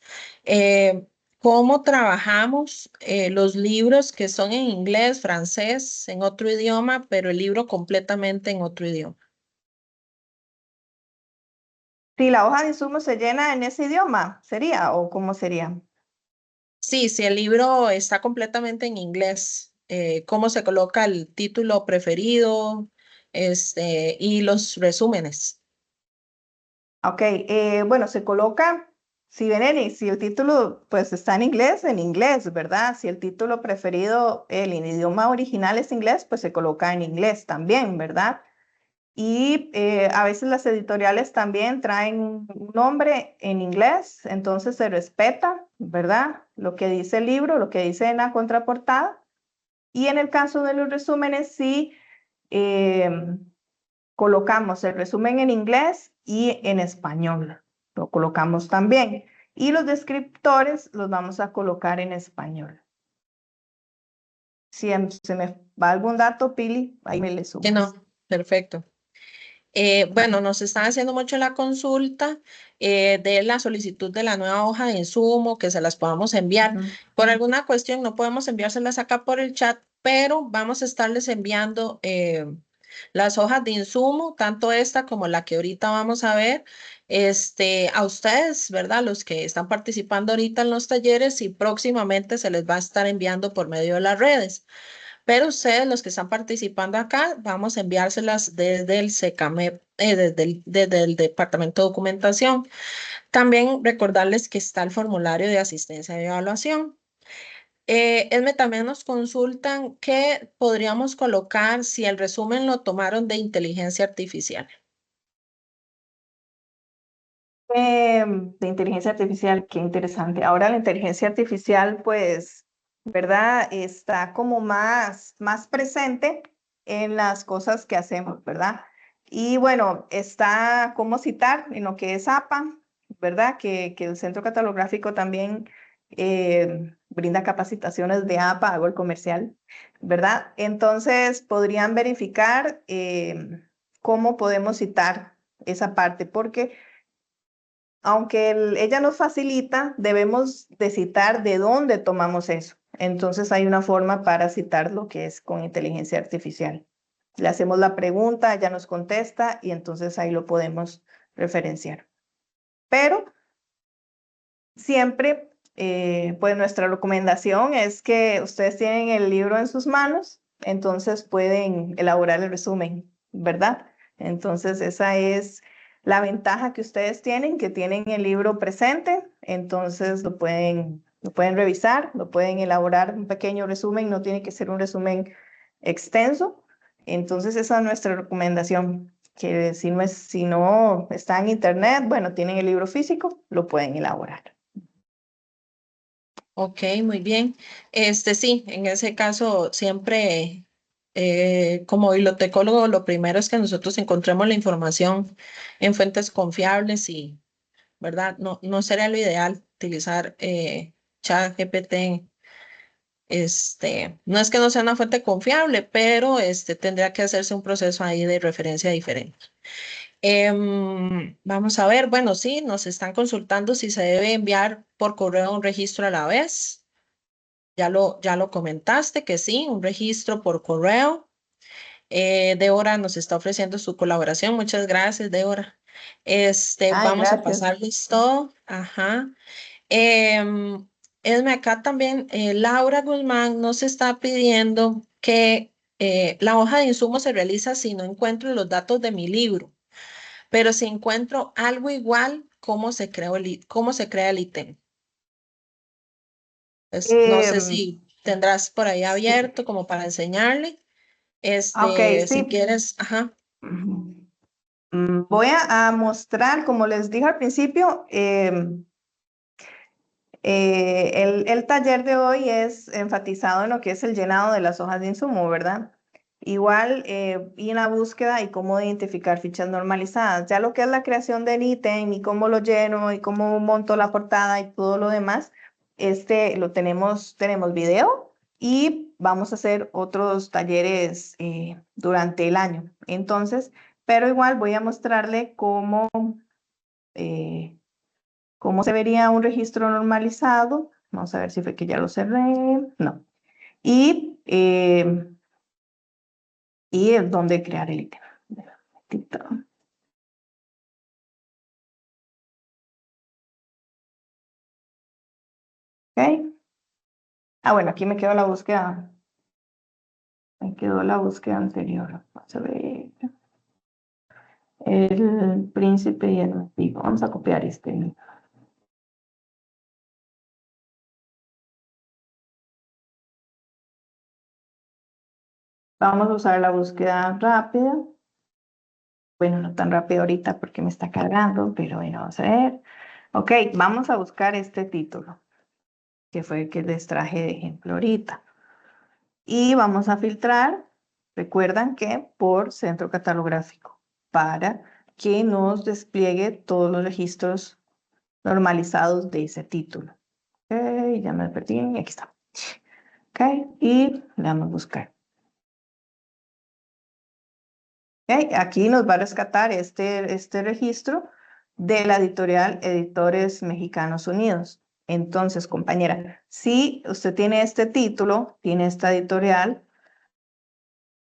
cómo trabajamos los libros que son en inglés, francés, en otro idioma, pero el libro completamente en otro idioma. Si la hoja de insumo se llena en ese idioma, ¿sería o cómo sería? Sí, si el libro está completamente en inglés, cómo se coloca el título preferido, y los resúmenes. Ok, bueno, se coloca, si ven, si el título pues está en inglés, ¿verdad? Si el título preferido, el idioma original es inglés, pues se coloca en inglés también, ¿verdad? Y a veces las editoriales también traen un nombre en inglés, entonces se respeta, ¿verdad? Lo que dice el libro, lo que dice en la contraportada. Y en el caso de los resúmenes, sí. Colocamos el resumen en inglés y en español. Lo colocamos también. Y los descriptores los vamos a colocar en español. Si se me va algún dato, Pili, ahí me le Que sumas. no, perfecto. Bueno, nos están haciendo mucho la consulta de la solicitud de la nueva hoja de insumo, que se las podamos enviar. Ujú. Por alguna cuestión no podemos enviárselas acá por el chat, pero vamos a estarles enviando las hojas de insumo, tanto esta como la que ahorita vamos a ver, a ustedes, ¿verdad? Los que están participando ahorita en los talleres y próximamente se les va a estar enviando por medio de las redes. Pero ustedes, los que están participando acá, vamos a enviárselas desde el SECAMEP, desde el Departamento de Documentación. También recordarles que está el formulario de asistencia de evaluación. Esme también nos consultan qué podríamos colocar si el resumen lo tomaron de inteligencia artificial. De inteligencia artificial, qué interesante. Ahora la inteligencia artificial, pues, ¿verdad? Está como más presente en las cosas que hacemos, ¿verdad? Y bueno, está cómo citar en lo que es APA, ¿verdad? Que el Centro Catalográfico también brinda capacitaciones de APA, hago el comercial, ¿verdad? Entonces, podrían verificar cómo podemos citar esa parte, porque aunque ella nos facilita, debemos de citar de dónde tomamos eso. Entonces hay una forma para citar lo que es con inteligencia artificial. Le hacemos la pregunta, ella nos contesta y entonces ahí lo podemos referenciar. Pero siempre, pues nuestra recomendación es que ustedes tienen el libro en sus manos, entonces pueden elaborar el resumen, ¿verdad? Entonces esa es la ventaja que ustedes tienen, que tienen el libro presente, entonces lo pueden revisar, lo pueden elaborar un pequeño resumen, no tiene que ser un resumen extenso. Entonces esa es nuestra recomendación, que si no está en internet, bueno, tienen el libro físico, lo pueden elaborar. Ok, muy bien. Sí, en ese caso siempre como bibliotecólogo, lo primero es que nosotros encontremos la información en fuentes confiables y, ¿verdad? No sería lo ideal utilizar ChatGPT. No es que no sea una fuente confiable, pero tendría que hacerse un proceso ahí de referencia diferente. Vamos a ver, bueno, sí, nos están consultando si se debe enviar por correo un registro a la vez. Ya lo comentaste que sí, un registro por correo. Débora nos está ofreciendo su colaboración. Muchas gracias, Débora. Ay, Vamos a gracias. pasarles todo. Ajá. Em, Esme, acá también Laura Guzmán nos está pidiendo que la hoja de insumo se realiza si no encuentro los datos de mi libro, pero si encuentro algo igual, ¿cómo se crea el ítem? No sé Em, si tendrás por ahí abierto como para enseñarle. Ok, Si sí. quieres, ajá. Ujú. Voy a mostrar, como les dije al principio, el taller de hoy es enfatizado en lo que es el llenado de las hojas de insumo, ¿verdad? Igual, y en la búsqueda y cómo identificar fichas normalizadas. Ya lo que es la creación del ítem y cómo lo lleno y cómo monto la portada y todo lo demás, lo tenemos video y vamos a hacer otros talleres durante el año. Entonces, pero igual voy a mostrarle eh, cómo se vería un registro normalizado. Vamos a ver si fue que ya lo cerré. No. Y, dónde crear el ítem. Ok. Ah, bueno, aquí me quedó la búsqueda. Me quedó la búsqueda anterior. Vamos a ver. El príncipe y el mendigo. Vamos a copiar este. Vamos a usar la búsqueda rápida. Bueno, no tan rápido ahorita porque me está cargando, pero bueno, vamos a ver. Ok, vamos a buscar este título, que fue el que les traje de ejemplo ahorita. Y vamos a filtrar, recuerdan que por centro catalográfico, para que nos despliegue todos los registros normalizados de ese título. Ok, ya me perdí, aquí está. Ok, y le damos a buscar. Ok, aquí nos va a rescatar este registro de la editorial Editores Mexicanos Unidos. Entonces, compañera, si usted tiene este título, tiene esta editorial,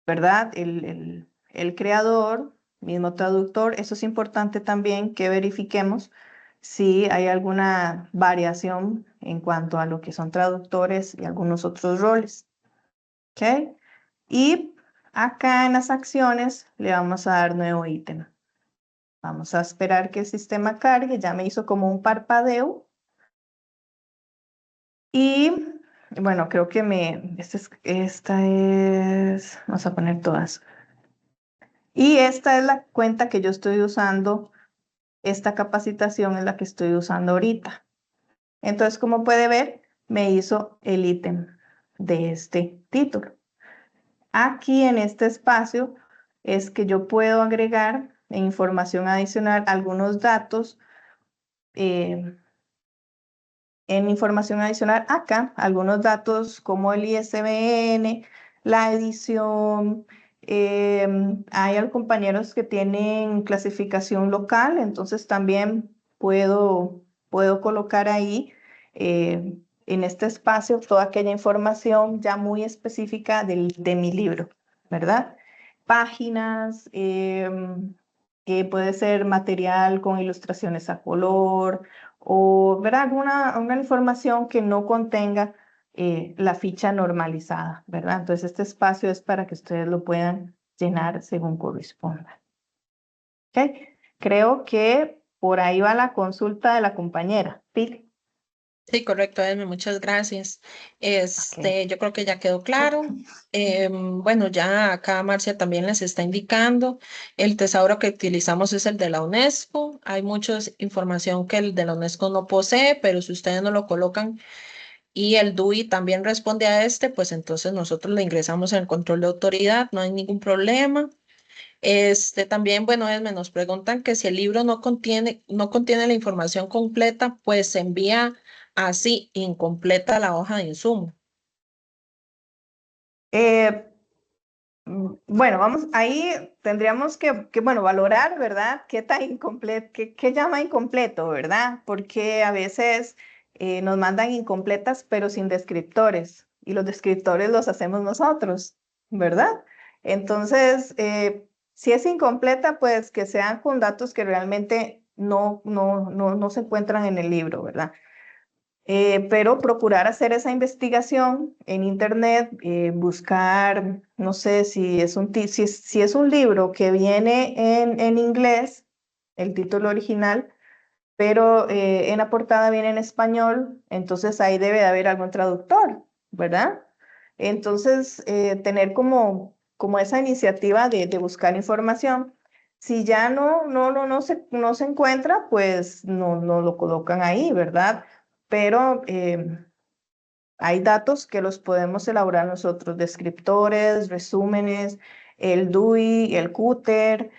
¿verdad? El creador, mismo traductor, eso es importante también que verifiquemos si hay alguna variación en cuanto a lo que son traductores y algunos otros roles. ¿Ok? Y acá en las acciones le vamos a dar nuevo ítem. Vamos a esperar que el sistema cargue, ya me hizo como un parpadeo. Y bueno, creo que vamos a poner todas. Y esta es la cuenta que yo estoy usando, esta capacitación es la que estoy usando ahorita. Entonces, como puede ver, me hizo el ítem de este título. Aquí en este espacio es que yo puedo agregar en información adicional algunos datos. En información adicional acá, algunos datos como el ISBN, la edición. Hay compañeros que tienen clasificación local, entonces también puedo colocar ahí en este espacio toda aquella información ya muy específica de mi libro, ¿verdad? Páginas, que puede ser material con ilustraciones a color, o ver alguna información que no contenga la ficha normalizada, ¿verdad? Entonces este espacio es para que ustedes lo puedan llenar según corresponda. ¿Ok? Creo que por ahí va la consulta de la compañera. Pili. Sí, correcto, Edme, muchas gracias. Ok. Yo creo que ya quedó claro. Bueno, ya acá Marcia también les está indicando. El tesauro que utilizamos es el de la UNESCO. Hay mucha información que el de la UNESCO no posee, pero si ustedes no lo colocan y el DUI también responde a este, pues entonces nosotros le ingresamos en el control de autoridad, no hay ningún problema. También, bueno, Edme, nos preguntan que si el libro no contiene la información completa, pues se envía así, incompleta la hoja de insumo. Eh, bueno, ahí tendríamos bueno, valorar, ¿verdad? ¿Qué tan incompleto, qué llama incompleto, ¿verdad? Porque a veces nos mandan incompletas, pero sin descriptores, y los descriptores los hacemos nosotros, ¿verdad? Entonces, si es incompleta, pues que sean con datos que realmente no se encuentran en el libro, ¿verdad? Pero procurar hacer esa investigación en internet, buscar, no sé si es si es un libro que viene en inglés, el título original, pero en la portada viene en español, entonces ahí debe de haber algún traductor, ¿verdad? Entonces, tener como esa iniciativa de buscar información. Si ya no se encuentra, pues no lo colocan ahí, ¿verdad? Pero hay datos que los podemos elaborar nosotros, descriptores, resúmenes, el DUI, el CUTER,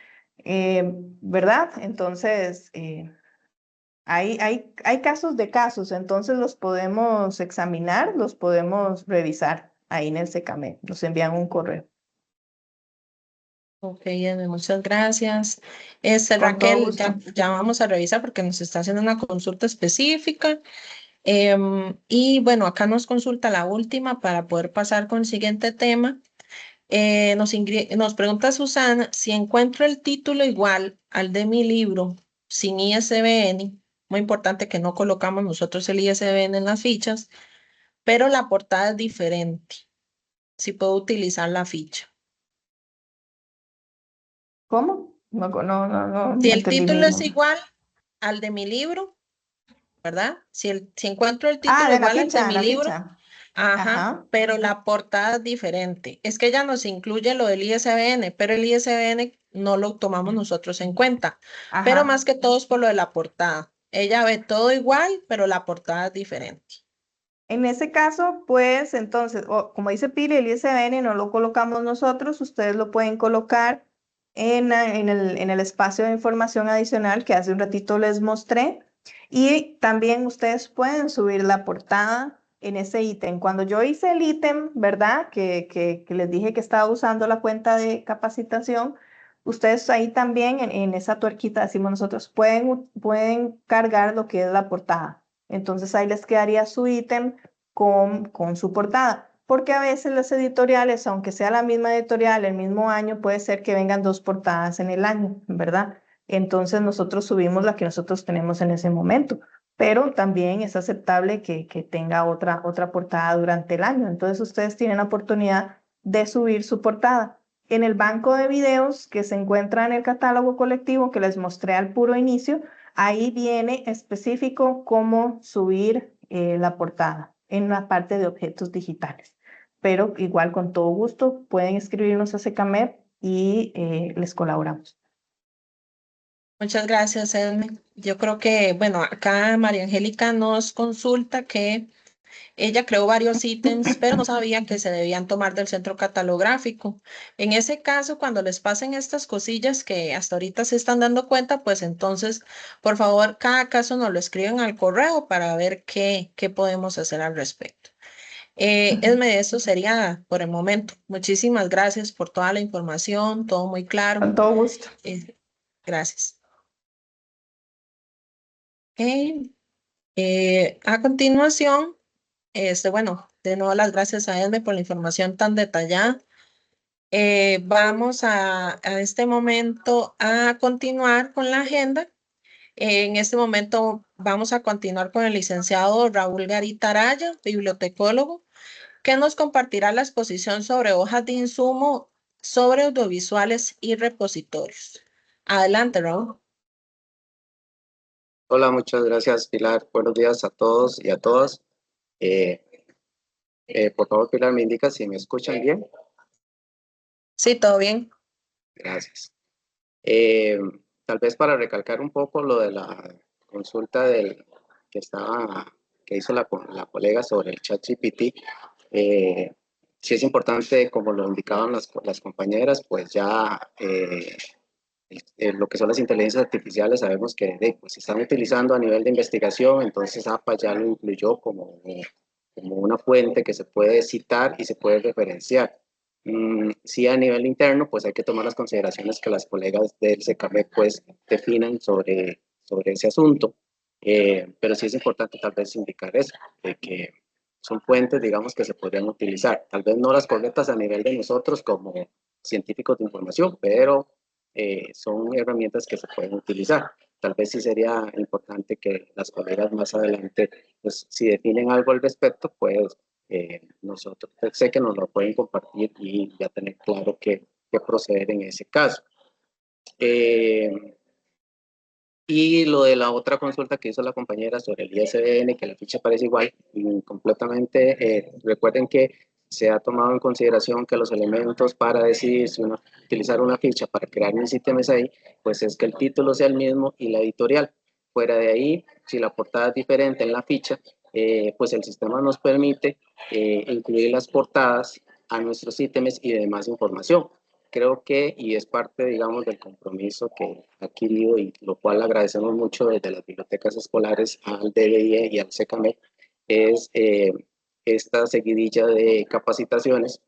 ¿verdad? Entonces, hay casos de casos, entonces los podemos examinar, los podemos revisar ahí en el SECAMED, nos envían un correo. Ok, Edme, muchas gracias. Con todo Raquel, gusto. ya vamos a revisar porque nos está haciendo una consulta específica. Y bueno, acá nos consulta la última para poder pasar con el siguiente tema. Nos pregunta Susana si encuentro el título igual al de mi libro sin ISBN, muy importante que no colocamos nosotros el ISBN en las fichas, pero la portada es diferente. Si puedo utilizar la ficha. ¿Cómo? No Si el entendí título bien. es igual al de mi libro, ¿verdad? Si encuentro el Ah, título igual al de mi la libro, ficha. ajá, Ajá, pero la portada es diferente. Es que ella nos incluye lo del ISBN, pero el ISBN no lo tomamos nosotros en cuenta. Pero más ajá. que todo es por lo de la portada. Ella ve todo igual, pero la portada es diferente. En ese caso, pues entonces, como dice Pili, el ISBN no lo colocamos nosotros, ustedes lo pueden colocar en el espacio de información adicional que hace un ratito les mostré. Y también ustedes pueden subir la portada en ese ítem. Cuando yo hice el ítem, ¿verdad? Que les dije que estaba usando la cuenta de capacitación, ustedes ahí también en esa tuerquita, decimos nosotros, pueden cargar lo que es la portada. Entonces ahí les quedaría su ítem con su portada. Porque a veces las editoriales, aunque sea la misma editorial, el mismo año, puede ser que vengan dos portadas en el año, ¿verdad? Entonces nosotros subimos la que nosotros tenemos en ese momento, pero también es aceptable que tenga otra portada durante el año. Entonces ustedes tienen la oportunidad de subir su portada. En el banco de videos que se encuentra en el catálogo colectivo que les mostré al puro inicio, ahí viene específico cómo subir la portada en la parte de objetos digitales. Pero igual con todo gusto pueden escribirnos a SECAMEP y les colaboramos. Muchas gracias, Edme. Yo creo que, bueno, acá María Angélica nos consulta que ella creó varios ítems, pero no sabía que se debían tomar del centro catalográfico. En ese caso, cuando les pasen estas cosillas que hasta ahorita se están dando cuenta, pues entonces, por favor, cada caso nos lo escriben al correo para ver qué podemos hacer al respecto. Esme, eso sería por el momento. Muchísimas gracias por toda la información, todo muy claro. Con todo gusto. Gracias. Ok. A continuación, bueno, de nuevo las gracias a Edme por la información tan detallada. Vamos a este momento a continuar con la agenda. En este momento vamos a continuar con el licenciado Raúl Garita Araya, bibliotecólogo, que nos compartirá la exposición sobre hojas de insumo sobre audiovisuales y repositorios. Adelante, Raúl. Hola, muchas gracias, Pilar. Buenos días a todos y a todas. Eh, por favor, Pilar, me indica si me escuchan bien. Sí, todo bien. Gracias. Tal vez para recalcar un poco lo de la consulta que hizo la colega sobre el ChatGPT, sí es importante, como lo indicaban las compañeras, pues ya lo que son las inteligencias artificiales sabemos que pues, se están utilizando a nivel de investigación, entonces APA ya lo incluyó como una fuente que se puede citar y se puede referenciar. Sí, a nivel interno, pues hay que tomar las consideraciones que las colegas del SECAMEC pues definan sobre ese asunto, pero sí es importante tal vez indicar eso, de que son fuentes, digamos, que se podrían utilizar, tal vez no las correctas a nivel de nosotros como científicos de información, pero son herramientas que se pueden utilizar. Tal vez sí sería importante que las colegas más adelante, pues si definen algo al respecto, pues nosotros sé que nos lo pueden compartir y ya tener claro qué proceder en ese caso. Y lo de la otra consulta que hizo la compañera sobre el ISBN, que la ficha parece igual, completamente, recuerden que se ha tomado en consideración que los elementos para decidir si utilizar una ficha para crear un sitio MSI, pues es que el título sea el mismo y la editorial. Fuera de ahí, si la portada es diferente en la ficha, pues el sistema nos permite incluir las portadas a nuestros ítems y demás información. Creo que, y es parte, digamos, del compromiso que ha adquirido y lo cual agradecemos mucho desde las bibliotecas escolares al DDIE y al CECAMEC, es esta seguidilla de capacitaciones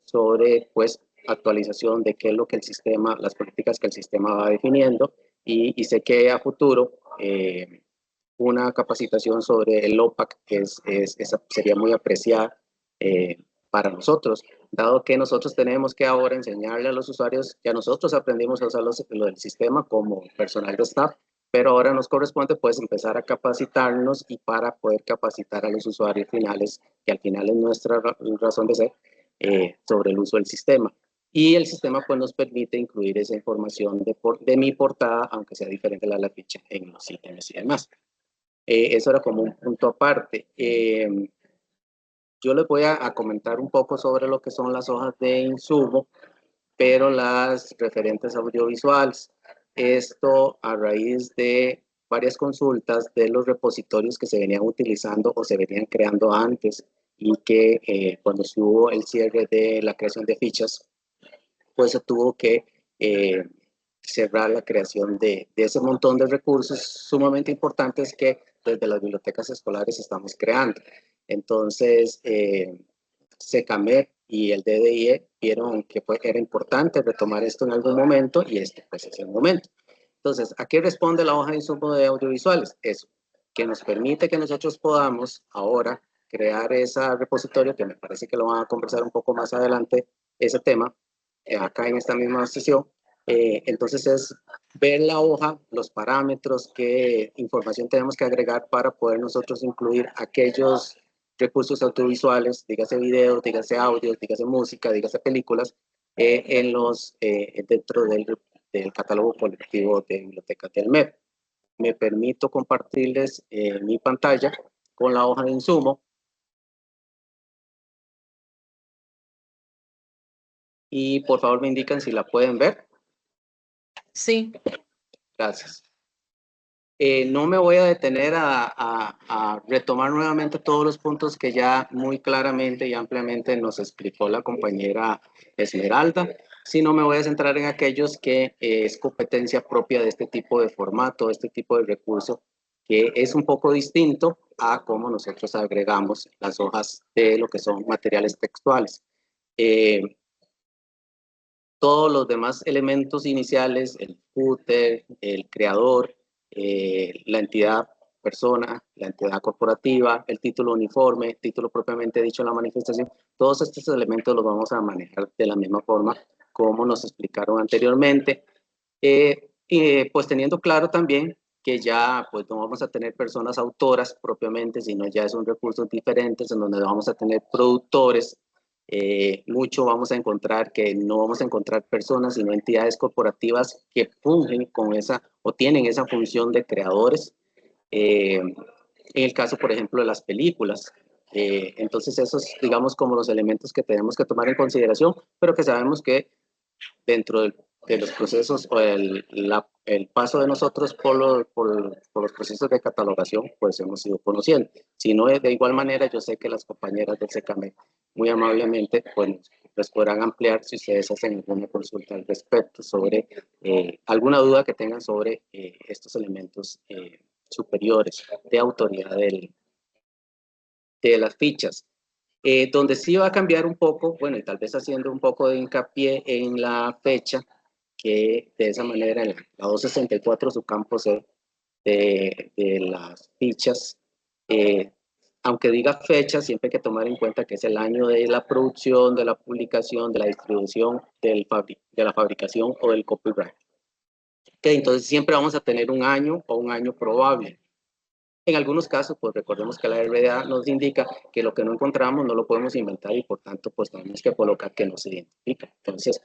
sobre, pues, actualización de qué es lo que el sistema, las políticas que el sistema va definiendo, y sé que a futuro una capacitación sobre el OPAC esa sería muy apreciada para nosotros, dado que nosotros tenemos que ahora enseñarle a los usuarios, ya nosotros aprendimos a usar lo del sistema como personal de staff, pero ahora nos corresponde pues empezar a capacitarnos y para poder capacitar a los usuarios finales, que al final es nuestra razón de ser, sobre el uso del sistema. Y el sistema pues nos permite incluir esa información de mi portada, aunque sea diferente a la ficha en los ítems y demás. Eso era como un punto aparte. Yo les voy a comentar un poco sobre lo que son las hojas de insumo, pero las referentes audiovisuales. Esto a raíz de varias consultas de los repositorios que se venían utilizando o se venían creando antes y que cuando se hubo el cierre de la creación de fichas, pues se tuvo que cerrar la creación de ese montón de recursos sumamente importantes que desde las bibliotecas escolares estamos creando. Entonces, SECAMEC y el DDIE vieron que era importante retomar esto en algún momento y este pues es el momento. Entonces, ¿a qué responde la hoja de insumo de audiovisuales? Eso, que nos permite que nosotros podamos ahora crear ese repositorio, que me parece que lo van a conversar un poco más adelante, ese tema, acá en esta misma sesión. Entonces es ver la hoja, los parámetros, qué información tenemos que agregar para poder nosotros incluir aquellos recursos audiovisuales, dígase videos, dígase audios, dígase música, dígase películas, dentro del catálogo colectivo de bibliotecas del MEP. Me permito compartirles mi pantalla con la hoja de insumo. Y por favor me indican si la pueden ver. Sí. Gracias. No me voy a detener a retomar nuevamente todos los puntos que ya muy claramente y ampliamente nos explicó la compañera Esmeralda, sino me voy a centrar en aquellos que es competencia propia de este tipo de formato, este tipo de recurso, que es un poco distinto a cómo nosotros agregamos las hojas de lo que son materiales textuales. Todos los demás elementos iniciales, el footer, el creador, la entidad persona, la entidad corporativa, el título uniforme, el título propiamente dicho en la manifestación, todos estos elementos los vamos a manejar de la misma forma como nos explicaron anteriormente, pues teniendo claro también que ya pues no vamos a tener personas autoras propiamente, sino ya son recursos diferentes en donde vamos a tener productores. Mucho vamos a encontrar que no vamos a encontrar personas, sino entidades corporativas que fungen con esa o tienen esa función de creadores. En el caso, por ejemplo, de las películas. Entonces, esos, digamos, como los elementos que tenemos que tomar en consideración, pero que sabemos que dentro de los procesos o el paso de nosotros por los procesos de catalogación, pues hemos ido conociendo. Si no, de igual manera, yo sé que las compañeras del SECAMEC muy amablemente pues les podrán ampliar si ustedes hacen alguna consulta al respecto sobre alguna duda que tengan sobre estos elementos superiores de autoridad de las fichas. Donde sí va a cambiar un poco, bueno, y tal vez haciendo un poco de hincapié en la fecha, que de esa manera la 264, su campo C de las fichas, aunque diga fecha, siempre hay que tomar en cuenta que es el año de la producción, de la publicación, de la distribución, de la fabricación o del copyright. Que entonces siempre vamos a tener un año o un año probable. En algunos casos, pues recordemos que la RDA nos indica que lo que no encontramos no lo podemos inventar y por tanto, pues tenemos que colocar que no se identifica. Entonces,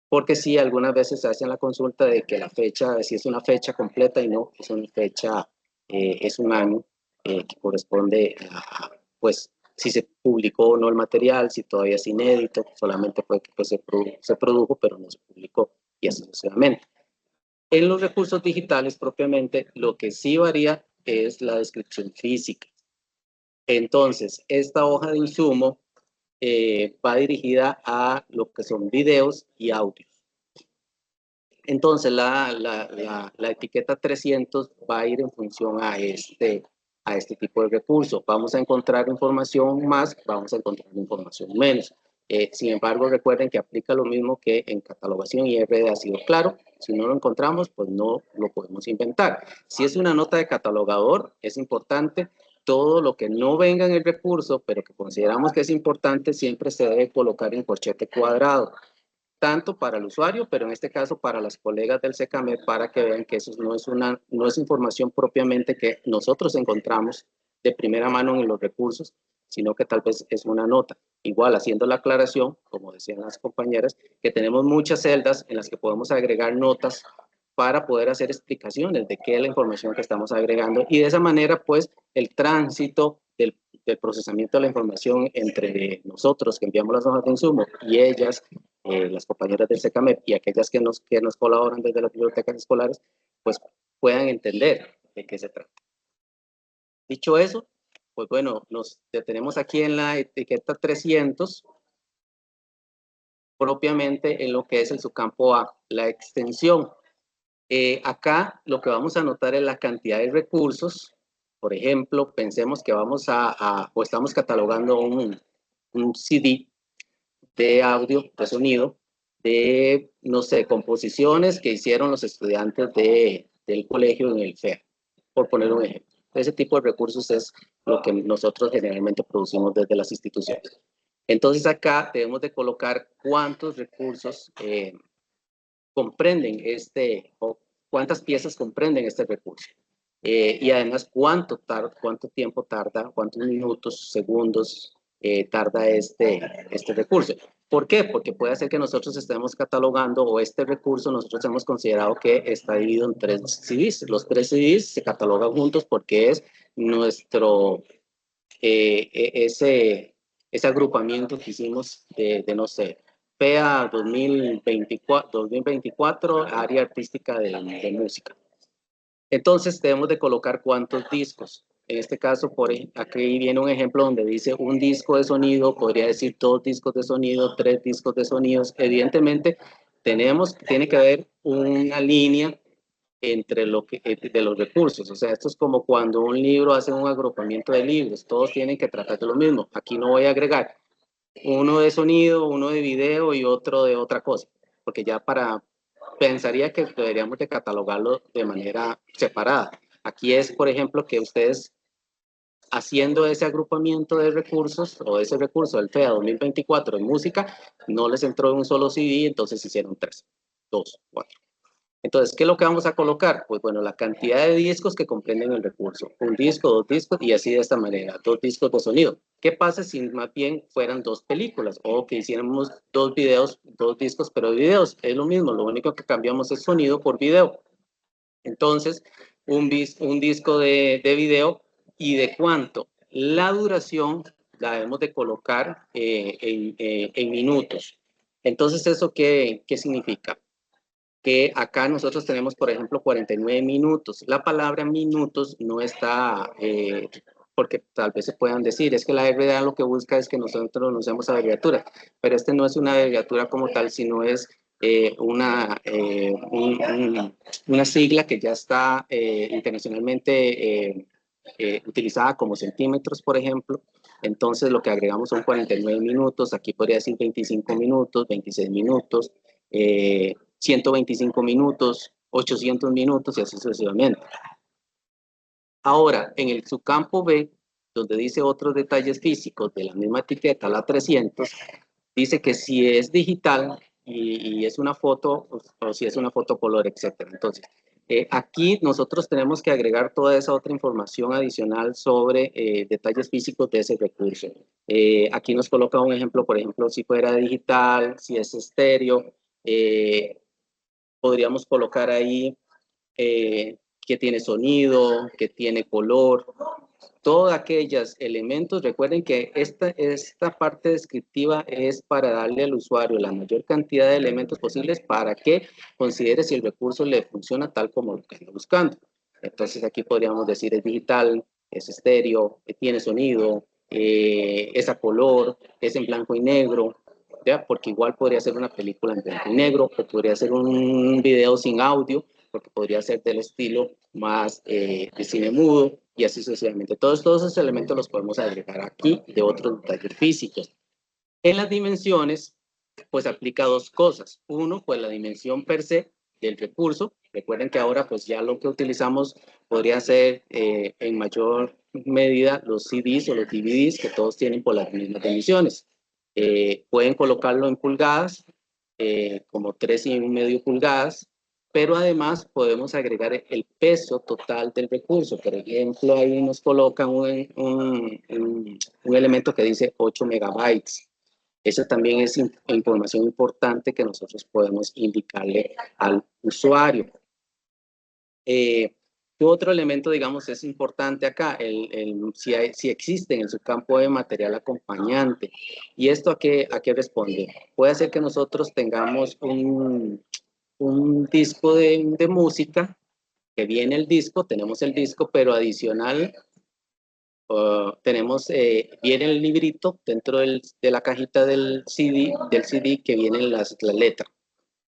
porque sí, algunas veces se hace la consulta de que la fecha, si es una fecha completa y no, es una fecha, es un año que corresponde a, pues, si se publicó o no el material, si todavía es inédito, solamente fue que pues, se produjo, pero no se publicó, y así sucesivamente. En los recursos digitales propiamente, lo que sí varía es la descripción física. Entonces, esta hoja de insumo va dirigida a lo que son videos y audios. Entonces, la etiqueta 300 va a ir en función a este tipo de recurso. Vamos a encontrar información más, vamos a encontrar información menos. Sin embargo, recuerden que aplica lo mismo que en catalogación y RD ha sido claro. Si no lo encontramos, pues no lo podemos inventar. Si es una nota de catalogador, es importante. Todo lo que no venga en el recurso, pero que consideramos que es importante, siempre se debe colocar en corchete cuadrado, tanto para el usuario, pero en este caso para las colegas del SECAMEP, para que vean que eso no es información propiamente que nosotros encontramos de primera mano en los recursos, sino que tal vez es una nota. Igual, haciendo la aclaración, como decían las compañeras, que tenemos muchas celdas en las que podemos agregar notas para poder hacer explicaciones de qué es la información que estamos agregando, y de esa manera, pues, el tránsito del procesamiento de la información entre nosotros que enviamos las hojas de insumo y ellas, las compañeras del SECAMEP y aquellas que nos colaboran desde las bibliotecas escolares, pues puedan entender de qué se trata. Dicho eso, pues bueno, nos detenemos aquí en la etiqueta 300, propiamente en lo que es el subcampo A, la extensión. Acá lo que vamos a notar es la cantidad de recursos. Por ejemplo, pensemos que vamos o estamos catalogando un CD de audio, de sonido, de, no sé, composiciones que hicieron los estudiantes del colegio en el FEA, por poner un ejemplo. Ese tipo de recursos es lo que nosotros generalmente producimos desde las instituciones. Entonces acá debemos de colocar cuántos recursos comprenden o cuántas piezas comprenden este recurso. Y además cuánto tiempo tarda, cuántos minutos, segundos tarda este recurso. ¿Por qué? Porque puede ser que nosotros estemos catalogando, o este recurso nosotros hemos considerado que está dividido en 3 CDs. Los 3 CDs se catalogan juntos porque es nuestro, ese agrupamiento que hicimos de no sé, PEA 2024, área artística de música. Entonces debemos de colocar cuántos discos. En este caso, aquí viene un ejemplo donde dice un disco de sonido, podría decir 2 discos de sonido, 3 discos de sonidos. Evidentemente, tiene que haber una línea entre de los recursos. O sea, esto es como cuando un libro hace un agrupamiento de libros, todos tienen que tratar de lo mismo. Aquí no voy a agregar uno de sonido, uno de video y otro de otra cosa, porque ya pensaría que deberíamos de catalogarlo de manera separada. Aquí es, por ejemplo, que ustedes, haciendo ese agrupamiento de recursos, o ese recurso del FEA 2024 en música, no les entró en un solo CD, entonces hicieron 3, 2, 4. Entonces, ¿qué es lo que vamos a colocar? Pues bueno, la cantidad de discos que comprenden el recurso. Un disco, 2 discos, y así de esta manera, 2 discos de sonido. ¿Qué pasa si más bien fueran 2 películas? O que hiciéramos 2 videos, 2 discos, pero de videos. Es lo mismo, lo único que cambiamos es sonido por video. Entonces, un disco de video, ¿y de cuánto? La duración la debemos de colocar en minutos. Entonces, ¿eso qué significa? Que acá nosotros tenemos, por ejemplo, 49 minutos. La palabra minutos no está, porque tal vez se puedan decir, es que la RDA lo que busca es que nosotros nos demos abreviatura, pero este no es una abreviatura como tal, sino es una sigla que ya está internacionalmente utilizada como centímetros, por ejemplo. Entonces lo que agregamos son 49 minutos, aquí podría decir 25 minutos, 26 minutos, 125 minutos, 800 minutos y así sucesivamente. Ahora, en el subcampo B, donde dice otros detalles físicos de la misma etiqueta, la 300, dice que si es digital y es una foto, o si es una foto color, etc. Entonces, aquí nosotros tenemos que agregar toda esa otra información adicional sobre detalles físicos de ese recurso. Aquí nos coloca un ejemplo, por ejemplo, si fuera digital, si es estéreo, podríamos colocar ahí que tiene sonido, que tiene color. todos aquellos elementos, recuerden que esta parte descriptiva es para darle al usuario la mayor cantidad de elementos posibles para que considere si el recurso le funciona tal como lo que está buscando. Entonces aquí podríamos decir es digital, es estéreo, tiene sonido, es a color, es en blanco y negro, ¿ya? Porque igual podría ser una película en blanco y negro, o podría ser un video sin audio, porque podría ser del estilo más de cine mudo, y así sucesivamente. Todos esos elementos los podemos agregar aquí de otros detalles físicos. En las dimensiones, pues aplica dos cosas. Uno, pues la dimensión per se del recurso. Recuerden que ahora pues ya lo que utilizamos podría ser en mayor medida los CDs o los DVDs, que todos tienen por las mismas dimensiones. Pueden colocarlo en pulgadas, como 3,5 pulgadas, pero además podemos agregar el peso total del recurso. Por ejemplo, ahí nos colocan un elemento que dice 8 megabytes. Esa también es información importante que nosotros podemos indicarle al usuario. ¿Qué otro elemento, digamos, es importante acá? Si existe en el subcampo de material acompañante. ¿Y esto a qué responde? Puede ser que nosotros tengamos un disco de música, que viene el disco, tenemos el disco, pero adicional tenemos, viene el librito dentro de la cajita del CD que vienen las letras.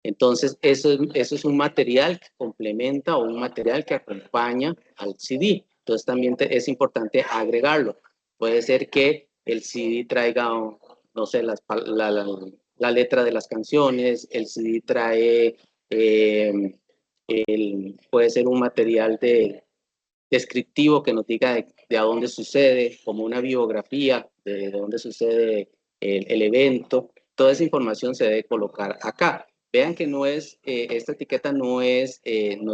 Entonces, eso es un material que complementa o un material que acompaña al CD. Entonces, también es importante agregarlo. Puede ser que el CD traiga, no sé, la letra de las canciones, el CD trae, puede ser un material descriptivo que nos diga de a dónde sucede, como una biografía de dónde sucede el evento. Toda esa información se debe colocar acá. Vean que no es, esta etiqueta no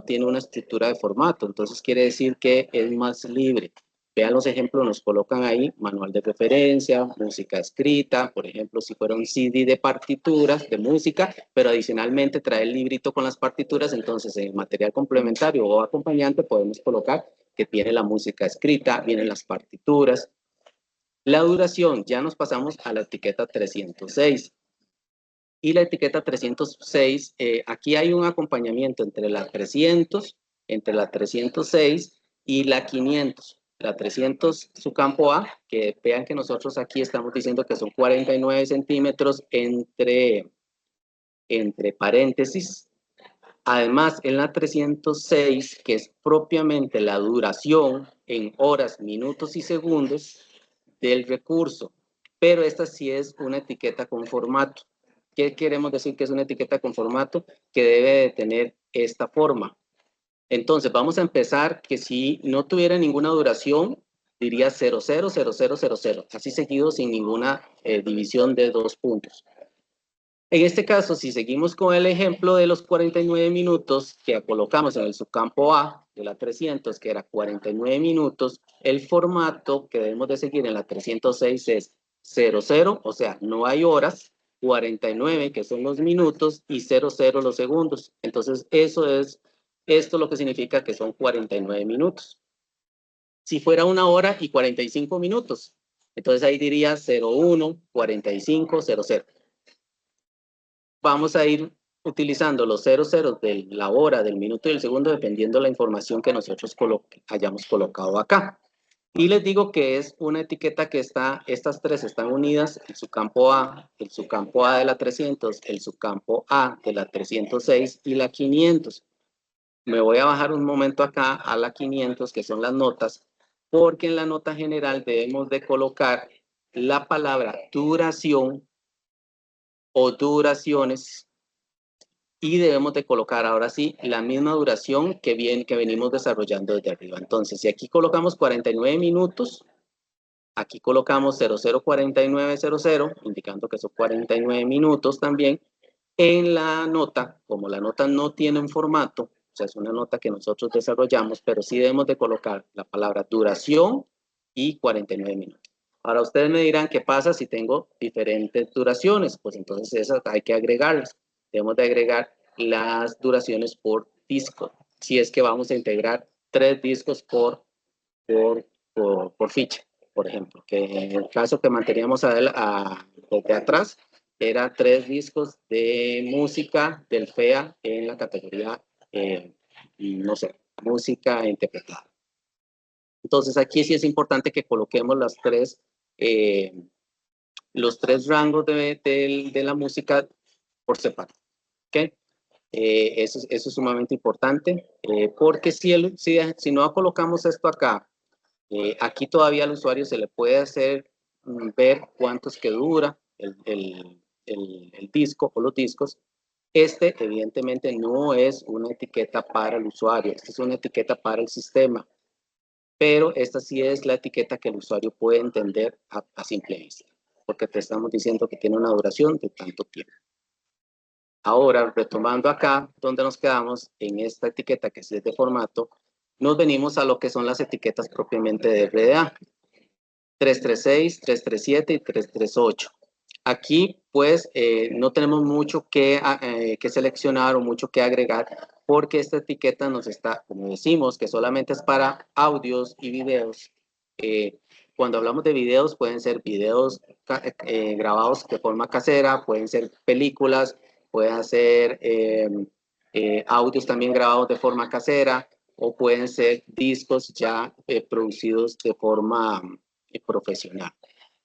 tiene una estructura de formato, entonces quiere decir que es más libre. Vean los ejemplos, nos colocan ahí manual de referencia, música escrita, por ejemplo, si fuera un CD de partituras, de música, pero adicionalmente trae el librito con las partituras, entonces en material complementario o acompañante podemos colocar que tiene la música escrita, vienen las partituras. La duración, ya nos pasamos a la etiqueta 306. Y la etiqueta 306, aquí hay un acompañamiento entre la 300, entre la 306 y la 500. La 300, su campo A, que vean que nosotros aquí estamos diciendo que son 49 centímetros entre paréntesis. Además, en la 306, que es propiamente la duración en horas, minutos y segundos del recurso, pero esta sí es una etiqueta con formato. ¿Qué queremos decir que es una etiqueta con formato? Que debe de tener esta forma. Entonces, vamos a empezar que si no tuviera ninguna duración, diría 000000, así seguido sin ninguna división de 2 puntos. En este caso, si seguimos con el ejemplo de los 49 minutos que colocamos en el subcampo A de la 300, que era 49 minutos, el formato que debemos de seguir en la 306 es 00, o sea, no hay horas, 49, que son los minutos, y 00 los segundos. Entonces, esto lo que significa que son 49 minutos. Si fuera 1 hora y 45 minutos, entonces ahí diría 01, 45, 00. Vamos a ir utilizando los 00 de la hora, del minuto y del segundo, dependiendo de la información que nosotros hayamos colocado acá. Y les digo que es una etiqueta que estas tres están unidas, el subcampo A de la 300, el subcampo A de la 306 y la 500. Me voy a bajar un momento acá a la 500, que son las notas, porque en la nota general debemos de colocar la palabra duración o duraciones, y debemos de colocar ahora sí la misma duración que venimos desarrollando desde arriba. Entonces, si aquí colocamos 49 minutos, aquí colocamos 004900, indicando que son 49 minutos también. En la nota, como la nota no tiene un formato, o sea, es una nota que nosotros desarrollamos, pero sí debemos de colocar la palabra duración y 49 minutos. Ahora ustedes me dirán qué pasa si tengo diferentes duraciones, pues entonces esas hay que agregarlas. Debemos de agregar las duraciones por disco, si es que vamos a integrar 3 discos por por ficha, por ejemplo, que en el caso que manteníamos desde atrás, era 3 discos de música del FEA en la categoría, no sé, música interpretada. Entonces aquí sí es importante que coloquemos los tres rangos de la música por separado. ¿Okay? Eso es sumamente importante, porque si no colocamos esto acá, aquí todavía al usuario se le puede hacer ver cuánto es que dura el disco o los discos. Evidentemente no es una etiqueta para el usuario, esta es una etiqueta para el sistema, pero esta sí es la etiqueta que el usuario puede entender a simple vista, porque te estamos diciendo que tiene una duración de tanto tiempo. Ahora, retomando acá, donde nos quedamos, en esta etiqueta que sí es de formato, nos venimos a lo que son las etiquetas propiamente de RDA. 336, 337 y 338. Aquí, pues, no tenemos mucho que seleccionar o mucho que agregar, porque esta etiqueta nos está, como decimos, que solamente es para audios y videos. Cuando hablamos de videos, pueden ser videos grabados de forma casera, pueden ser películas, pueden ser audios también grabados de forma casera, o pueden ser discos ya producidos de forma profesional.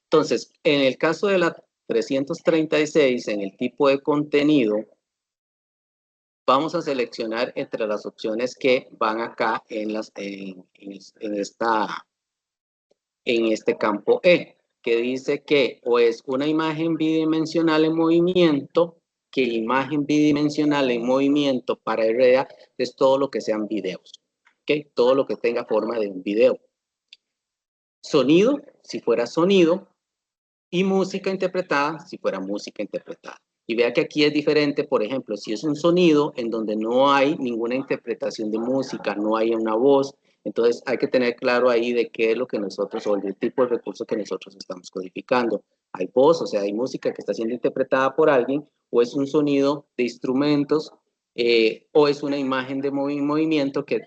Entonces, en el caso de la 336, en el tipo de contenido, vamos a seleccionar entre las opciones que van acá en este campo E, que dice que o es una imagen bidimensional en movimiento, que imagen bidimensional en movimiento para RDA es todo lo que sean videos, ¿ok? Todo lo que tenga forma de un video. Sonido, si fuera sonido, y música interpretada, si fuera música interpretada. Y vea que aquí es diferente, por ejemplo, si es un sonido en donde no hay ninguna interpretación de música, no hay una voz, entonces hay que tener claro ahí de qué es lo que nosotros, o el tipo de recurso que nosotros estamos codificando. Hay voz, o sea, hay música que está siendo interpretada por alguien, o es un sonido de instrumentos, o es una imagen de movimiento que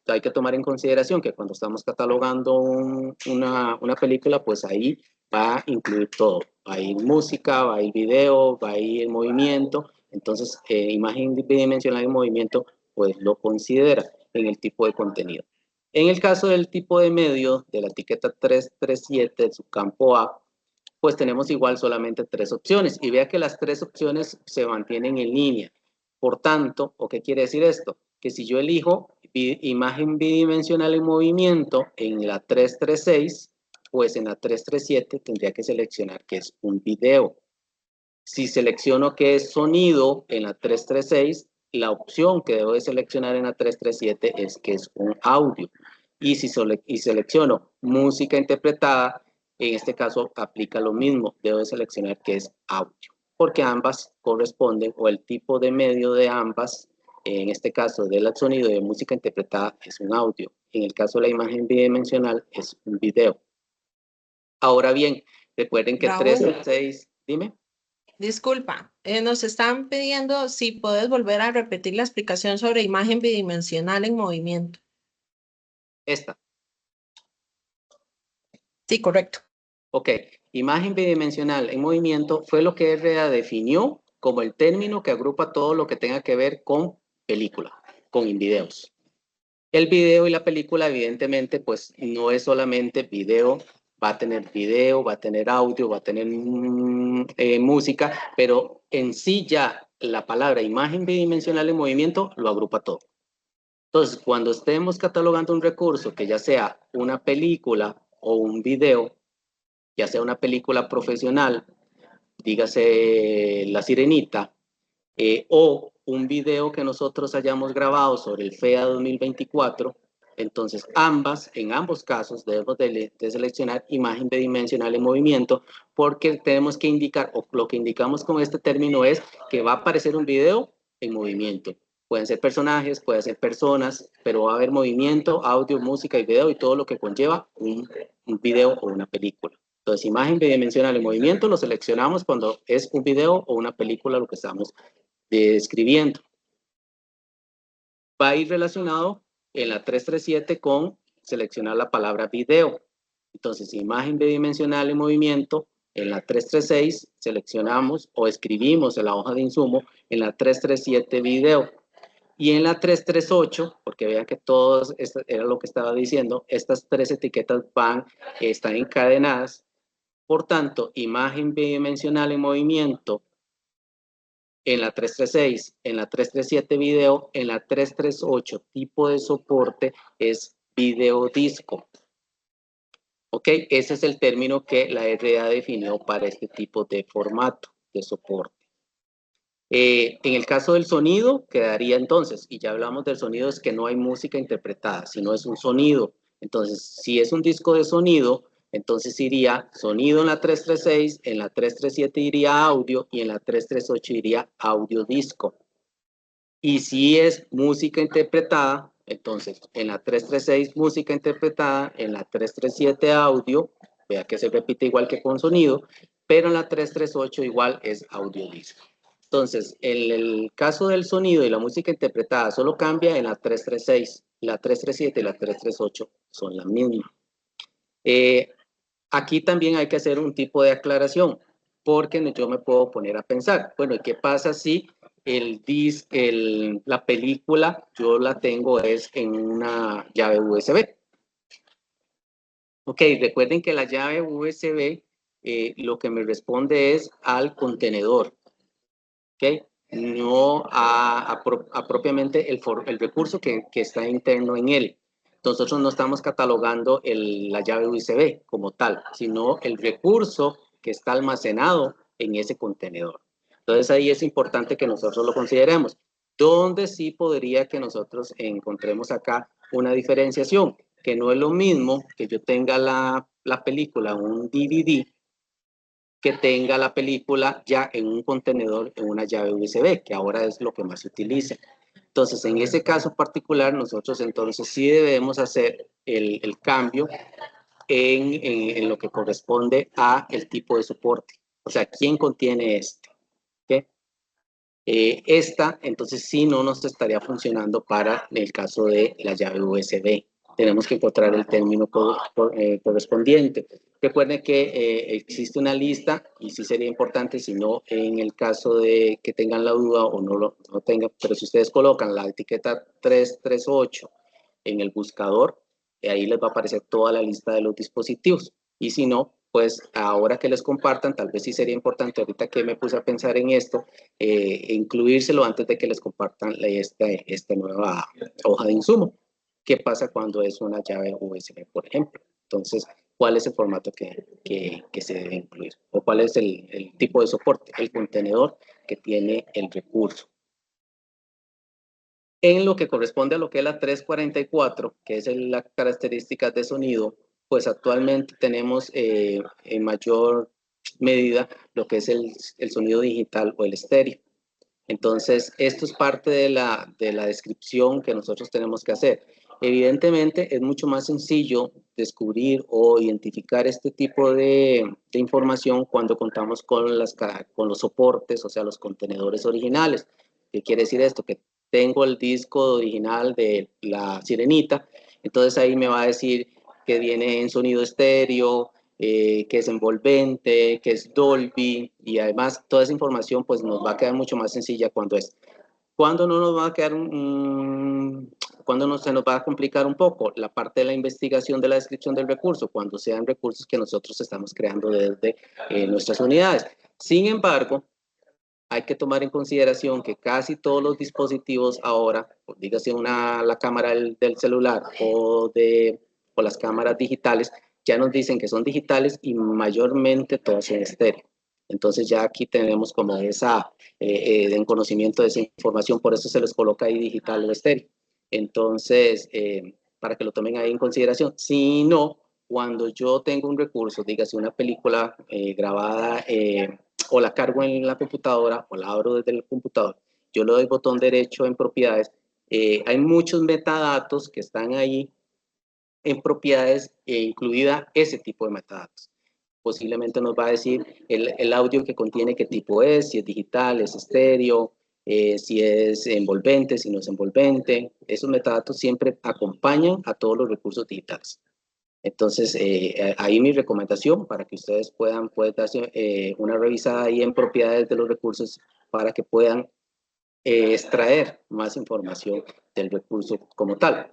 hay que tomar en consideración que cuando estamos catalogando una película, pues ahí va a incluir todo. Va a ir música, va a ir video, va a ir movimiento. Entonces, imagen bidimensional en movimiento, pues lo considera en el tipo de contenido. En el caso del tipo de medio, de la etiqueta 337 de su campo A, pues tenemos igual solamente 3 opciones. Y vea que las 3 opciones se mantienen en línea. Por tanto, ¿o qué quiere decir esto? Que si yo elijo imagen bidimensional en movimiento en la 336, pues en la 337 tendría que seleccionar que es un video. Si selecciono que es sonido en la 336, la opción que debo de seleccionar en la 337 es que es un audio. Y si selecciono música interpretada, en este caso aplica lo mismo, debo de seleccionar que es audio, porque ambas corresponden, o el tipo de medio de ambas, en este caso del sonido de música interpretada es un audio, en el caso de la imagen bidimensional es un video. Ahora bien, recuerden que 336, dime. Disculpa, nos están pidiendo si puedes volver a repetir la explicación sobre imagen bidimensional en movimiento. Esta. Sí, correcto. Ok, imagen bidimensional en movimiento fue lo que RDA definió como el término que agrupa todo lo que tenga que ver con película, con videos. El video y la película, evidentemente, pues no es solamente video, va a tener video, va a tener audio, va a tener música, pero en sí ya la palabra imagen bidimensional en movimiento lo agrupa todo. Entonces, cuando estemos catalogando un recurso que ya sea una película o un video, ya sea una película profesional, dígase La Sirenita, o un video que nosotros hayamos grabado sobre el FEA 2024, entonces en ambos casos debemos de seleccionar imagen bidimensional en movimiento, porque tenemos que indicar, o lo que indicamos con este término es que va a aparecer un video en movimiento. Pueden ser personajes, pueden ser personas, pero va a haber movimiento, audio, música y video y todo lo que conlleva un video o una película. Entonces, imagen bidimensional en movimiento lo seleccionamos cuando es un video o una película lo que estamos describiendo. Va a ir relacionado en la 337 con seleccionar la palabra video. Entonces, imagen bidimensional en movimiento, en la 336 seleccionamos o escribimos en la hoja de insumo, en la 337 video. Y en la 338, porque vean que todos, esto era lo que estaba diciendo, estas tres etiquetas están encadenadas. Por tanto, imagen bidimensional en movimiento, en la 336, en la 337 video, en la 338 tipo de soporte es videodisco. Ok, ese es el término que la RDA definió para este tipo de formato de soporte. En el caso del sonido, quedaría entonces, y ya hablamos del sonido, es que no hay música interpretada, sino es un sonido. Entonces, si es un disco de sonido, entonces iría sonido en la 336, en la 337 iría audio y en la 338 iría audio disco. Y si es música interpretada, entonces en la 336 música interpretada, en la 337 audio, vea que se repite igual que con sonido, pero en la 338 igual es audio disco. Entonces, en el caso del sonido y la música interpretada solo cambia en la 336, la 337 y la 338 son la misma. Aquí también hay que hacer un tipo de aclaración, porque yo me puedo poner a pensar, bueno, ¿y qué pasa si la película yo la tengo es en una llave USB? Ok, recuerden que la llave USB lo que me responde es al contenedor, ok, no a propiamente el recurso que está interno en él. Nosotros no estamos catalogando la llave USB como tal, sino el recurso que está almacenado en ese contenedor. Entonces ahí es importante que nosotros lo consideremos. Donde sí podría que nosotros encontremos acá una diferenciación, que no es lo mismo que yo tenga la película, un DVD, que tenga la película ya en un contenedor, en una llave USB, que ahora es lo que más se utiliza. Entonces, en ese caso particular, nosotros entonces sí debemos hacer el cambio en lo que corresponde a el tipo de soporte. O sea, ¿quién contiene este? ¿Okay? Esta, entonces sí no nos estaría funcionando para el caso de la llave USB. Tenemos que encontrar el término correspondiente. Recuerden que existe una lista y sí sería importante, si no, en el caso de que tengan la duda o no tengan, pero si ustedes colocan la etiqueta 338 en el buscador, ahí les va a aparecer toda la lista de los dispositivos. Y si no, pues ahora que les compartan, tal vez sí sería importante, ahorita que me puse a pensar en esto, incluírselo antes de que les compartan esta nueva hoja de insumo. ¿Qué pasa cuando es una llave USB, por ejemplo? Entonces, ¿cuál es el formato que se debe incluir? ¿O cuál es el tipo de soporte? El contenedor que tiene el recurso. En lo que corresponde a lo que es la 344, que es las características de sonido, pues actualmente tenemos en mayor medida lo que es el sonido digital o el estéreo. Entonces, esto es parte de la descripción que nosotros tenemos que hacer. Evidentemente, es mucho más sencillo descubrir o identificar este tipo de información cuando contamos con los soportes, o sea, los contenedores originales. ¿Qué quiere decir esto? Que tengo el disco original de La Sirenita, entonces ahí me va a decir que viene en sonido estéreo, que es envolvente, que es Dolby, y además toda esa información pues nos va a quedar mucho más sencilla cuando no nos va a quedar cuando no se nos va a complicar un poco la parte de la investigación de la descripción del recurso, cuando sean recursos que nosotros estamos creando desde nuestras unidades. Sin embargo, hay que tomar en consideración que casi todos los dispositivos ahora, dígase la cámara del celular o las cámaras digitales, ya nos dicen que son digitales y mayormente todos en estéreo. Entonces ya aquí tenemos como en conocimiento de esa información, por eso se les coloca ahí digital o estéreo. Entonces, para que lo tomen ahí en consideración. Si no, cuando yo tengo un recurso, dígase una película grabada o la cargo en la computadora o la abro desde el computador, yo le doy botón derecho en propiedades, hay muchos metadatos que están ahí en propiedades, incluida ese tipo de metadatos. Posiblemente nos va a decir el audio que contiene qué tipo es, si es digital, es estéreo, si es envolvente, si no es envolvente. Esos metadatos siempre acompañan a todos los recursos digitales. Entonces, ahí mi recomendación para que ustedes puedan darse una revisada ahí en propiedades de los recursos para que puedan extraer más información del recurso como tal.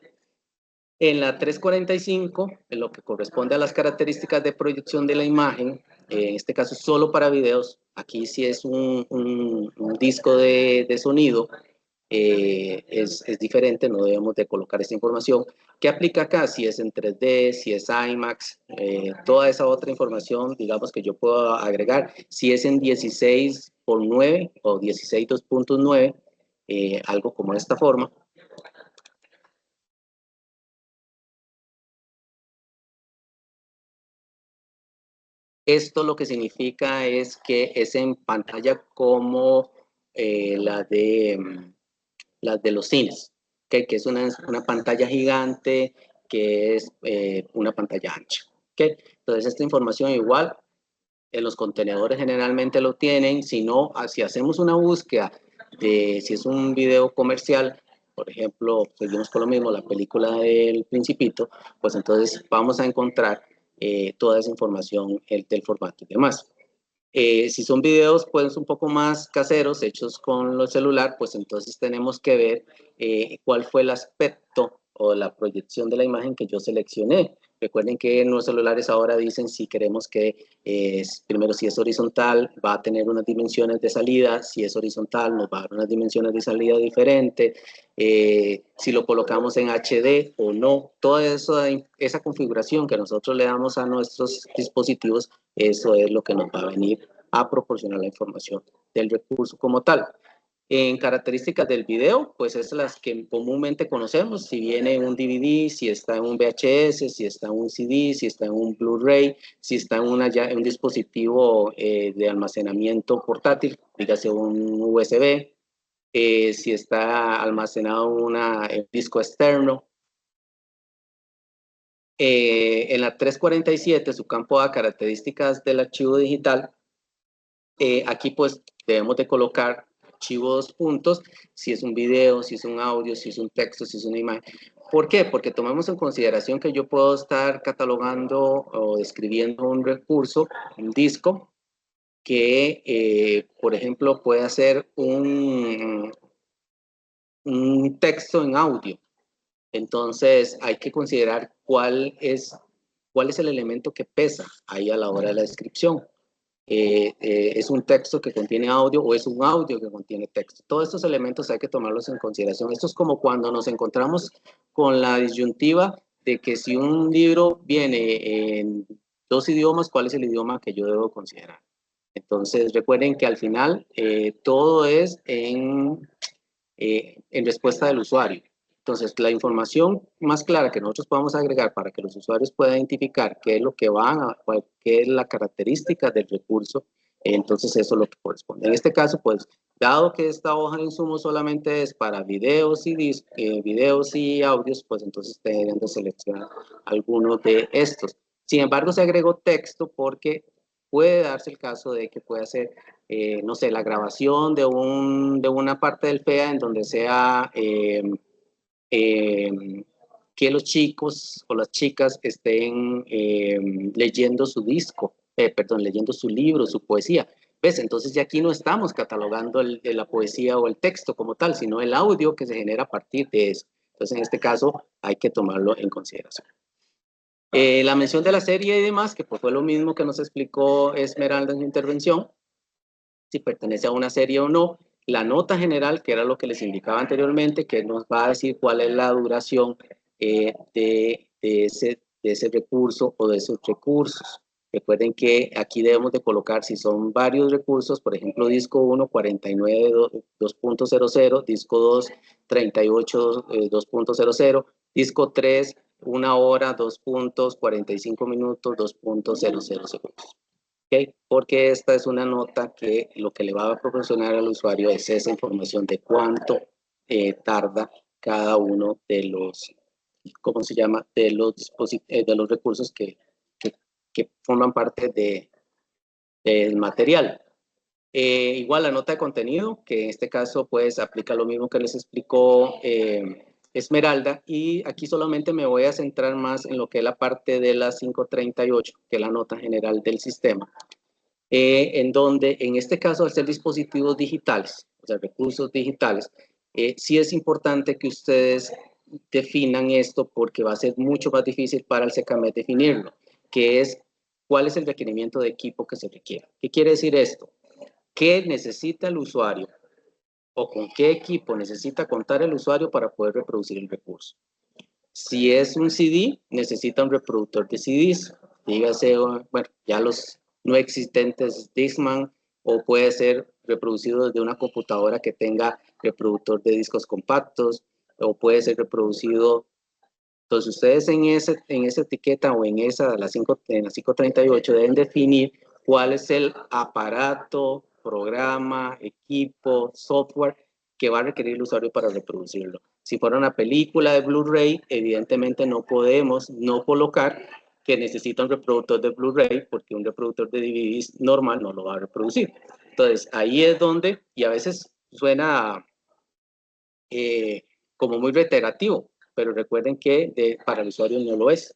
En la 345, en lo que corresponde a las características de proyección de la imagen, en este caso solo para videos, aquí sí es un disco de sonido, es diferente, no debemos de colocar esta información. ¿Qué aplica acá? Si es en 3D, si es IMAX, toda esa otra información, digamos que yo puedo agregar, si es en 16:9 o 16:2.9, algo como de esta forma. Esto lo que significa es que es en pantalla como la de los cines, ¿okay? Que es una pantalla gigante, que es una pantalla ancha. ¿Okay? Entonces, esta información igual en los contenedores generalmente lo tienen. Si no, si hacemos una búsqueda de si es un video comercial, por ejemplo, seguimos con lo mismo, la película del Principito, pues entonces vamos a encontrar toda esa información del formato y demás. Si son videos pues un poco más caseros, hechos con el celular, pues entonces tenemos que ver cuál fue el aspecto o la proyección de la imagen que yo seleccioné. Recuerden que en los celulares ahora dicen si queremos que, primero si es horizontal, va a tener unas dimensiones de salida, si es horizontal nos va a dar unas dimensiones de salida diferentes, si lo colocamos en HD o no, toda esa configuración que nosotros le damos a nuestros dispositivos, eso es lo que nos va a venir a proporcionar la información del recurso como tal. En características del video, pues es las que comúnmente conocemos, si viene en un DVD, si está en un VHS, si está en un CD, si está en un Blu-ray, si está en un dispositivo de almacenamiento portátil, dígase un USB, si está almacenado en un disco externo. En la 347, su campo de características del archivo digital, aquí pues debemos de colocar archivos puntos, si es un video, si es un audio, si es un texto, si es una imagen. ¿Por qué? Porque tomemos en consideración que yo puedo estar catalogando o describiendo un recurso, un disco, que, por ejemplo, puede ser un texto en audio. Entonces, hay que considerar cuál es el elemento que pesa ahí a la hora de la descripción. ¿Es un texto que contiene audio o es un audio que contiene texto? Todos estos elementos hay que tomarlos en consideración. Esto es como cuando nos encontramos con la disyuntiva de que si un libro viene en 2 idiomas, ¿cuál es el idioma que yo debo considerar? Entonces, recuerden que al final todo es en respuesta del usuario. Entonces, la información más clara que nosotros podamos agregar para que los usuarios puedan identificar qué es lo que qué es la característica del recurso, entonces eso es lo que corresponde. En este caso, pues, dado que esta hoja de insumo solamente es para videos y audios, pues entonces deben de seleccionar algunos de estos. Sin embargo, se agregó texto porque puede darse el caso de que pueda ser no sé, la grabación de una parte del FEA en donde sea que los chicos o las chicas estén leyendo su disco, leyendo su libro, su poesía. ¿Ves? Entonces ya aquí no estamos catalogando la poesía o el texto como tal, sino el audio que se genera a partir de eso. Entonces en este caso hay que tomarlo en consideración. La mención de la serie y demás, que pues fue lo mismo que nos explicó Esmeralda en su intervención, si pertenece a una serie o no, la nota general, que era lo que les indicaba anteriormente, que nos va a decir cuál es la duración de ese recurso o de esos recursos. Recuerden que aquí debemos de colocar si son varios recursos, por ejemplo, disco 1, 49, 2.00, disco 2, 38, 2.00, disco 3, 1 hora, 2 puntos, 45 minutos, 2.00 segundos. ¿Okay? Porque esta es una nota que lo que le va a proporcionar al usuario es esa información de cuánto tarda cada uno de los, ¿cómo se llama? De los recursos que forman parte del material. Igual la nota de contenido, que en este caso pues aplica lo mismo que les explicó Esmeralda, y aquí solamente me voy a centrar más en lo que es la parte de la 538, que es la nota general del sistema, en donde en este caso al ser dispositivos digitales, o sea, recursos digitales, sí es importante que ustedes definan esto porque va a ser mucho más difícil para el SECAMED definirlo, que es cuál es el requerimiento de equipo que se requiere. ¿Qué quiere decir esto? ¿Qué necesita el usuario o con qué equipo necesita contar el usuario para poder reproducir el recurso? Si es un CD, necesita un reproductor de CDs, dígase, bueno, ya los no existentes Discman, o puede ser reproducido desde una computadora que tenga reproductor de discos compactos, o puede ser reproducido. Entonces, ustedes en esa etiqueta o en esa, en la 538, deben definir cuál es el aparato, programa, equipo, software que va a requerir el usuario para reproducirlo. Si fuera una película de Blu-ray, evidentemente no podemos no colocar que necesita un reproductor de Blu-ray porque un reproductor de DVDs normal no lo va a reproducir. Entonces, ahí es donde, y a veces suena como muy reiterativo, pero recuerden que para el usuario no lo es.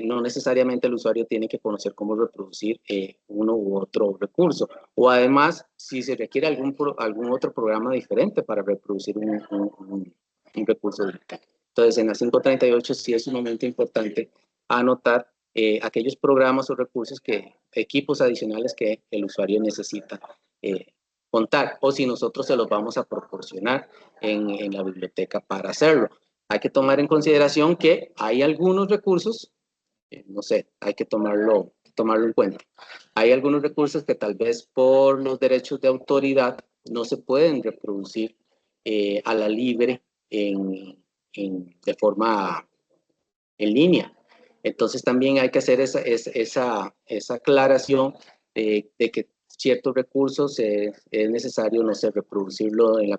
No necesariamente el usuario tiene que conocer cómo reproducir uno u otro recurso. O además, si se requiere algún otro programa diferente para reproducir un recurso digital. Entonces, en la 538 sí es sumamente importante anotar aquellos programas o recursos equipos adicionales que el usuario necesita contar, o si nosotros se los vamos a proporcionar en la biblioteca para hacerlo. Hay que tomar en consideración que hay algunos recursos, no sé, hay que tomarlo en cuenta. Hay algunos recursos que tal vez por los derechos de autoridad no se pueden reproducir a la libre de forma en línea. Entonces también hay que hacer esa aclaración de que ciertos recursos es necesario, no sé, reproducirlo en la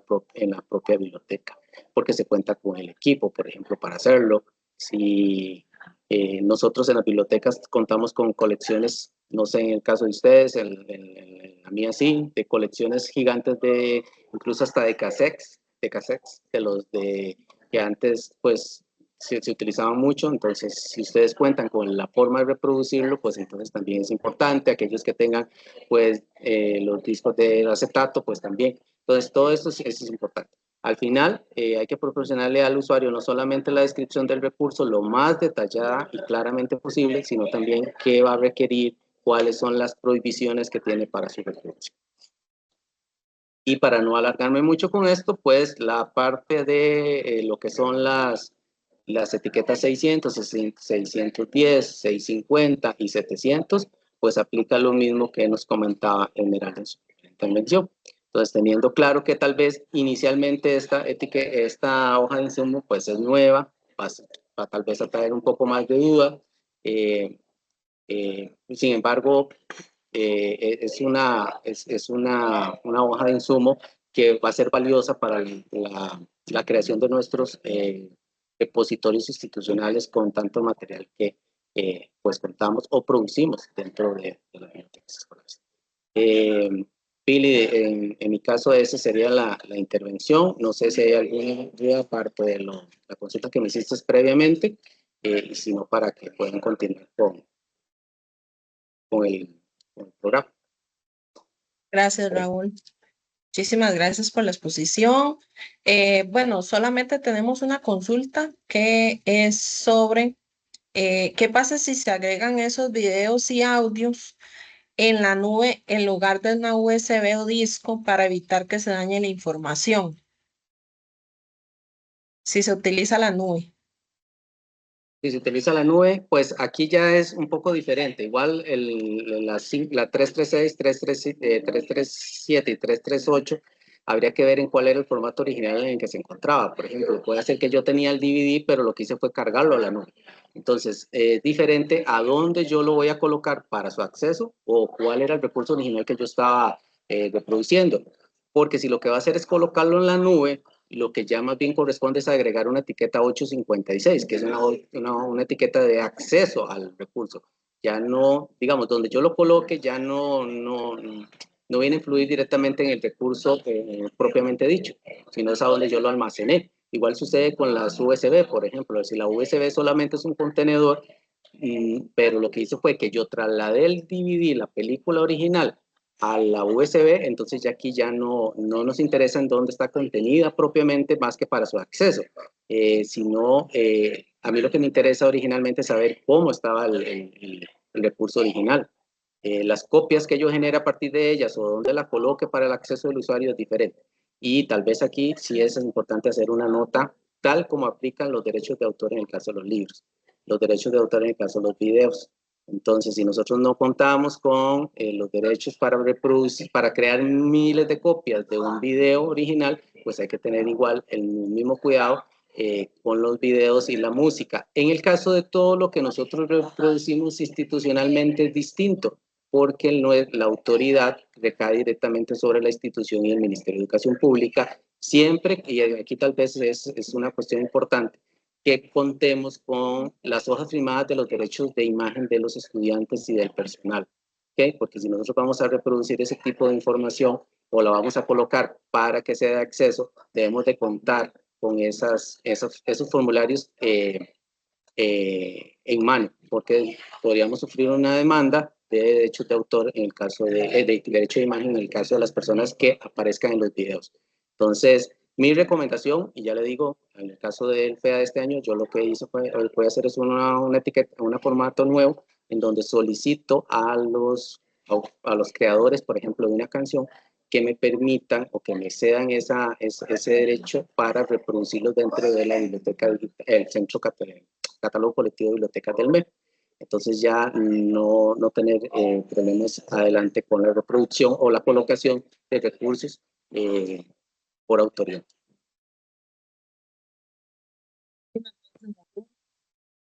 propia biblioteca, porque se cuenta con el equipo, por ejemplo, para hacerlo. Si nosotros en las bibliotecas contamos con colecciones, no sé, en el caso de ustedes, en la mía sí, de colecciones gigantes incluso hasta de cassettes, que antes, pues, se utilizaban mucho. Entonces, si ustedes cuentan con la forma de reproducirlo, pues entonces también es importante. Aquellos que tengan, pues, los discos de acetato, pues también. Entonces, todo esto es importante. Al final, hay que proporcionarle al usuario no solamente la descripción del recurso lo más detallada y claramente posible, sino también qué va a requerir, cuáles son las prohibiciones que tiene para su recurso. Y para no alargarme mucho con esto, pues la parte de lo que son las etiquetas 600, 610, 650 y 700, pues aplica lo mismo que nos comentaba Esmeralda en su intervención. Entonces, teniendo claro que tal vez inicialmente esta hoja de insumo pues es nueva, va tal vez a traer un poco más de duda. Sin embargo, es una hoja de insumo que va a ser valiosa para la creación de nuestros repositorios institucionales con tanto material que pues contamos o producimos dentro de las bibliotecas escolares. Pili, en mi caso esa sería la intervención. No sé si hay alguna duda aparte de la consulta que me hiciste previamente, y si no, para que puedan continuar con el programa. Gracias, Raúl. Muchísimas gracias por la exposición. Bueno, solamente tenemos una consulta que es sobre qué pasa si se agregan esos videos y audios en la nube en lugar de una USB o disco para evitar que se dañe la información. Si se utiliza la nube. Si se utiliza la nube, pues aquí ya es un poco diferente. Igual la 336, 337 y 338, habría que ver en cuál era el formato original en el que se encontraba. Por ejemplo, puede ser que yo tenía el DVD, pero lo que hice fue cargarlo a la nube. Entonces, es diferente a dónde yo lo voy a colocar para su acceso o cuál era el recurso original que yo estaba reproduciendo. Porque si lo que va a hacer es colocarlo en la nube, lo que ya más bien corresponde es agregar una etiqueta 856, que es una etiqueta de acceso al recurso. Ya no, digamos, donde yo lo coloque, ya no no viene a influir directamente en el recurso propiamente dicho, sino es a donde yo lo almacené. Igual sucede con las USB, por ejemplo. Si la USB solamente es un contenedor, pero lo que hice fue que yo trasladé el DVD, la película original, a la USB, entonces ya aquí ya no nos interesa en dónde está contenida propiamente, más que para su acceso, sino a mí lo que me interesa originalmente es saber cómo estaba el recurso original. Las copias que yo genere a partir de ellas o dónde la coloque para el acceso del usuario es diferente. Y tal vez aquí sí es importante hacer una nota tal como aplican los derechos de autor en el caso de los libros, los derechos de autor en el caso de los videos. Entonces, si nosotros no contamos con los derechos para reproducir, para crear miles de copias de un video original, pues hay que tener igual el mismo cuidado con los videos y la música. En el caso de todo lo que nosotros reproducimos institucionalmente es distinto, porque la autoridad recae directamente sobre la institución y el Ministerio de Educación Pública, siempre, y aquí tal vez es una cuestión importante, que contemos con las hojas firmadas de los derechos de imagen de los estudiantes y del personal, ¿okay? Porque si nosotros vamos a reproducir ese tipo de información o la vamos a colocar para que sea de acceso, debemos de contar con esos formularios en mano, porque podríamos sufrir una demanda de derechos de autor en el caso de derecho de imagen en el caso de las personas que aparezcan en los videos. Entonces, mi recomendación, y ya le digo, en el caso del FEA de este año, yo lo que hice fue hacer es una etiqueta, un formato nuevo, en donde solicito a los creadores, por ejemplo, de una canción, que me permitan o que me cedan ese derecho para reproducirlos dentro de la biblioteca, el centro catálogo colectivo de bibliotecas del MEP. Entonces ya no tener problemas adelante con la reproducción o la colocación de recursos por autoría.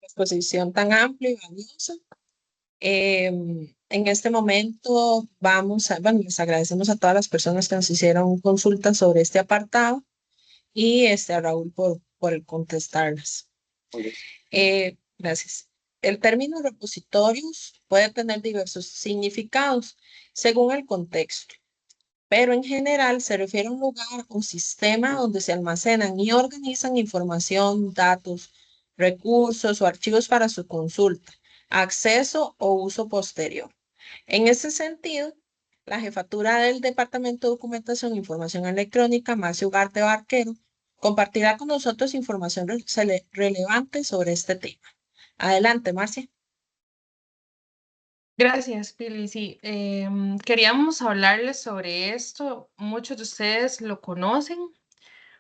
Exposición tan amplia y valiosa. En este momento les agradecemos a todas las personas que nos hicieron consultas sobre este apartado y a Raúl por contestarlas. Gracias. El término repositorios puede tener diversos significados según el contexto, pero en general se refiere a un lugar o sistema donde se almacenan y organizan información, datos, recursos o archivos para su consulta, acceso o uso posterior. En ese sentido, la jefatura del Departamento de Documentación e Información Electrónica, Marcia Ugarte Barquero, compartirá con nosotros información relevante sobre este tema. Adelante, Marcia. Gracias, Pili. Sí, queríamos hablarles sobre esto. Muchos de ustedes lo conocen,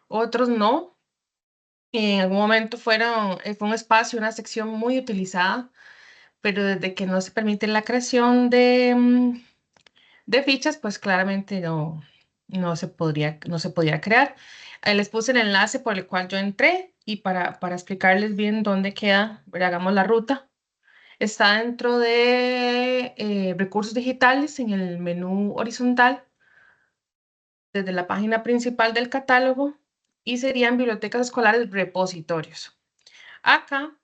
otros no. En algún momento fue un espacio, una sección muy utilizada, pero desde que no se permite la creación de fichas, pues claramente no se podía crear. Les puse el enlace por el cual yo entré y para explicarles bien dónde queda, hagamos la ruta. Está dentro de recursos digitales en el menú horizontal desde la página principal del catálogo y serían bibliotecas escolares repositorios. Acá,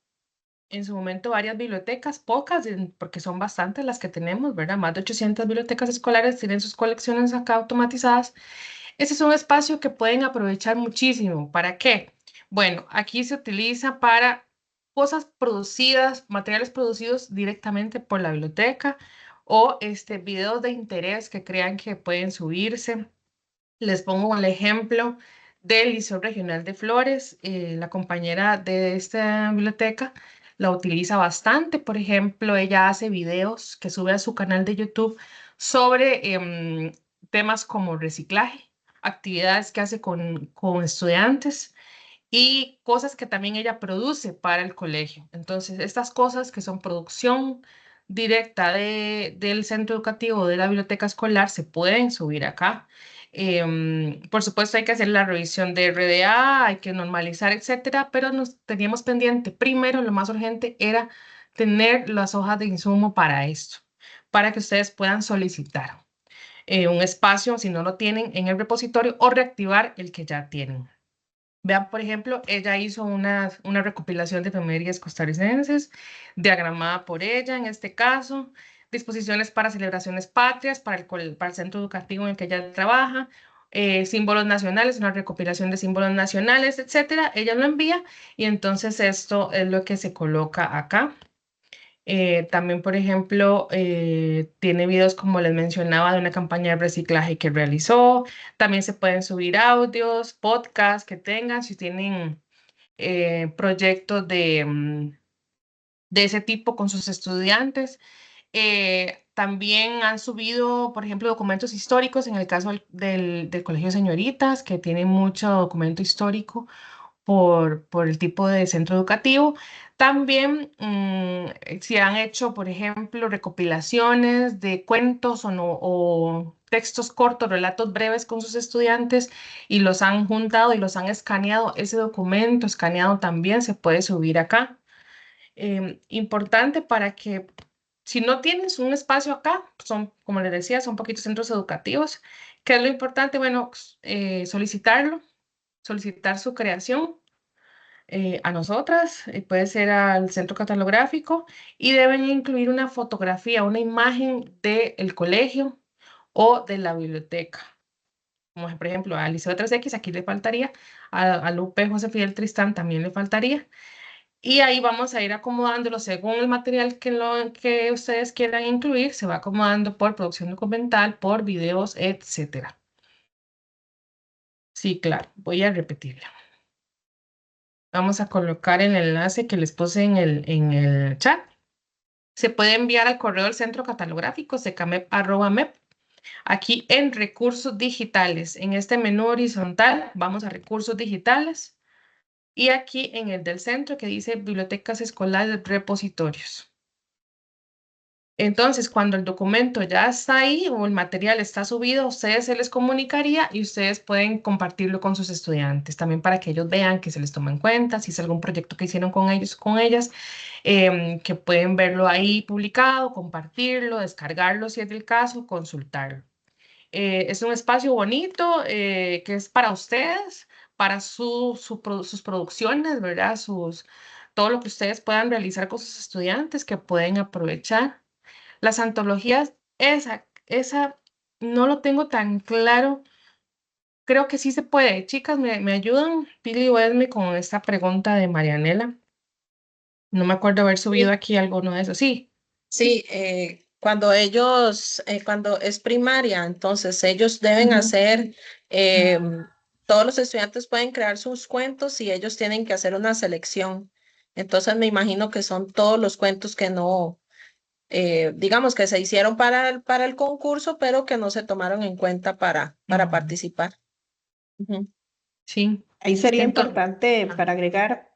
en su momento, varias bibliotecas, pocas, porque son bastantes las que tenemos, ¿verdad? Más de 800 bibliotecas escolares tienen sus colecciones acá automatizadas. Ese es un espacio que pueden aprovechar muchísimo. ¿Para qué? Bueno, aquí se utiliza para cosas producidas, materiales producidos directamente por la biblioteca o videos de interés que crean que pueden subirse. Les pongo el ejemplo del Liceo Regional de Flores. La compañera de esta biblioteca la utiliza bastante. Por ejemplo, ella hace videos que sube a su canal de YouTube sobre temas como reciclaje, actividades que hace con estudiantes y cosas que también ella produce para el colegio. Entonces, estas cosas que son producción directa del centro educativo, de la biblioteca escolar, se pueden subir acá. Por supuesto, hay que hacer la revisión de RDA, hay que normalizar, etcétera, pero nos teníamos pendiente. Primero, lo más urgente era tener las hojas de insumo para esto, para que ustedes puedan solicitar un espacio, si no lo tienen, en el repositorio o reactivar el que ya tienen. Vean, por ejemplo, ella hizo una recopilación de efemérides costarricenses, diagramada por ella en este caso. disposiciones para celebraciones patrias, para el centro educativo en el que ella trabaja, símbolos nacionales, una recopilación de símbolos nacionales, etcétera. Ella lo envía y entonces esto es lo que se coloca acá. También, por ejemplo, tiene videos, como les mencionaba, de una campaña de reciclaje que realizó. También se pueden subir audios, podcasts que tengan, si tienen proyectos de ese tipo con sus estudiantes. También han subido, por ejemplo, documentos históricos, en el caso del Colegio de Señoritas, que tiene mucho documento histórico por el tipo de centro educativo. También se han hecho, por ejemplo, recopilaciones de cuentos o textos cortos, relatos breves con sus estudiantes y los han juntado y los han escaneado. Ese documento escaneado también se puede subir acá. Importante para que, si no tienes un espacio acá, son, como les decía, son poquitos centros educativos. ¿Qué es lo importante? Bueno, solicitar su creación a nosotras, puede ser al centro catalográfico, y deben incluir una fotografía, una imagen del colegio o de la biblioteca. Como por ejemplo al Liceo 3X, aquí le faltaría, al UP José Fidel Tristán también le faltaría. Y ahí vamos a ir acomodándolo según el material que ustedes quieran incluir, se va acomodando por producción documental, por videos, etcétera. Sí, claro, voy a repetirla. Vamos a colocar el enlace que les puse en el chat. Se puede enviar al correo del centro catalográfico, secamep@mep. Aquí en recursos digitales, en este menú horizontal, vamos a recursos digitales. Y aquí en el del centro que dice bibliotecas escolares, repositorios. Entonces, cuando el documento ya está ahí o el material está subido, a ustedes se les comunicaría y ustedes pueden compartirlo con sus estudiantes, también para que ellos vean que se les toma en cuenta, si es algún proyecto que hicieron con ellos, con ellas, que pueden verlo ahí publicado, compartirlo, descargarlo si es del caso, consultarlo. Es un espacio bonito que es para ustedes, para sus producciones, ¿verdad? Todo lo que ustedes puedan realizar con sus estudiantes que pueden aprovechar. Las antologías, esa no lo tengo tan claro. Creo que sí se puede. Chicas, ¿me ayudan? Pili o Esme con esta pregunta de Marianela. No me acuerdo haber subido Sí, aquí alguno de esos. Sí. sí, cuando es primaria, entonces ellos deben Ujú. hacer, todos los estudiantes pueden crear sus cuentos y ellos tienen que hacer una selección. Entonces me imagino que son todos los cuentos que no, digamos que se hicieron para el concurso, pero que no se tomaron en cuenta para Ujú. participar. Ujú. Sí. Ahí sería Entonces, importante para agregar,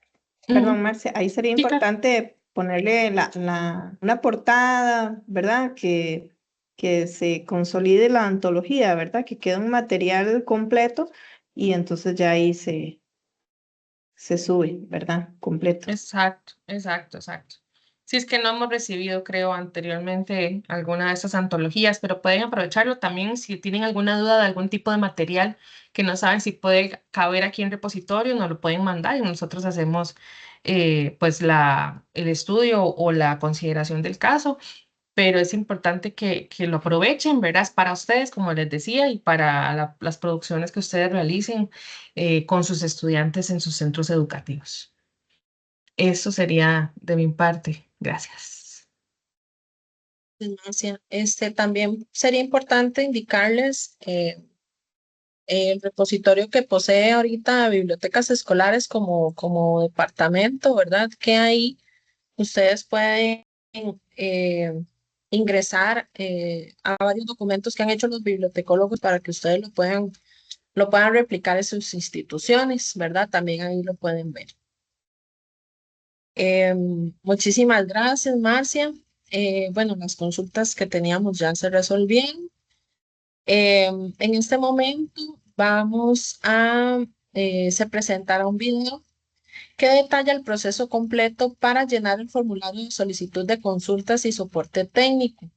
ujú. perdón, Marcia, ahí sería Sí, claro. importante ponerle una portada, ¿verdad? Que se consolide la antología, ¿verdad? Que quede un material completo y entonces ya ahí se sube, ¿verdad? Completo. Exacto, exacto, exacto. Si es que no hemos recibido, creo, anteriormente alguna de esas antologías, pero pueden aprovecharlo también si tienen alguna duda de algún tipo de material que no saben si puede caber aquí en repositorio, nos lo pueden mandar y nosotros hacemos pues el estudio o la consideración del caso, pero es importante que lo aprovechen, ¿verdad? Es para ustedes, como les decía, y para las producciones que ustedes realicen con sus estudiantes en sus centros educativos. Eso sería de mi parte. Gracias. Ignacia, también sería importante indicarles el repositorio que posee ahorita Bibliotecas Escolares como departamento, ¿verdad? Que ahí ustedes pueden eh, ingresar a varios documentos que han hecho los bibliotecólogos para que ustedes lo puedan replicar en sus instituciones, ¿verdad? También ahí lo pueden ver. Muchísimas gracias, Marcia. Bueno, las consultas que teníamos ya se resolvieron. En este momento se presentará un video que detalla el proceso completo para llenar el formulario de solicitud de consultas y soporte técnico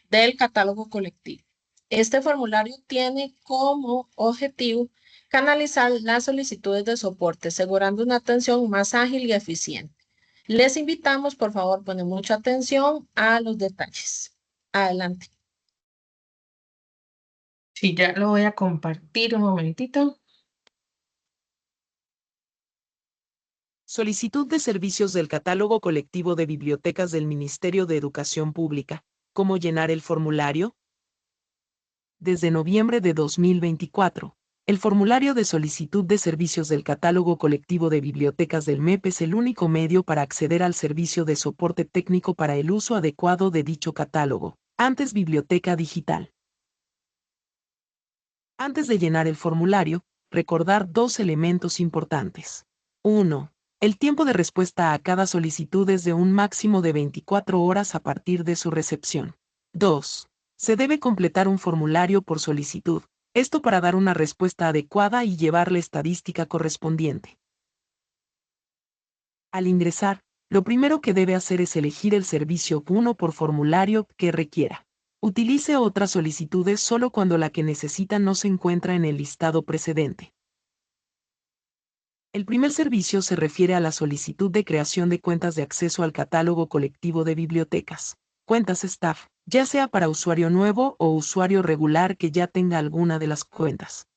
del catálogo colectivo. Este formulario tiene como objetivo canalizar las solicitudes de soporte, asegurando una atención más ágil y eficiente. Les invitamos, por favor, poner mucha atención a los detalles. Adelante. Sí, ya lo voy a compartir un momentito. Solicitud de servicios del catálogo colectivo de bibliotecas del Ministerio de Educación Pública. ¿Cómo llenar el formulario? Desde noviembre de 2024, el formulario de solicitud de servicios del catálogo colectivo de bibliotecas del MEP es el único medio para acceder al servicio de soporte técnico para el uso adecuado de dicho catálogo, antes Biblioteca Digital. Antes de llenar el formulario, recordar dos elementos importantes. 1. El tiempo de respuesta a cada solicitud es de un máximo de 24 horas a partir de su recepción. 2. Se debe completar un formulario por solicitud, esto para dar una respuesta adecuada y llevar la estadística correspondiente. Al ingresar, lo primero que debe hacer es elegir el servicio 1 por formulario que requiera. Utilice otras solicitudes solo cuando la que necesita no se encuentra en el listado precedente. El primer servicio se refiere a la solicitud de creación de cuentas de acceso al catálogo colectivo de bibliotecas, cuentas staff, ya sea para usuario nuevo o usuario regular que ya tenga alguna de las cuentas.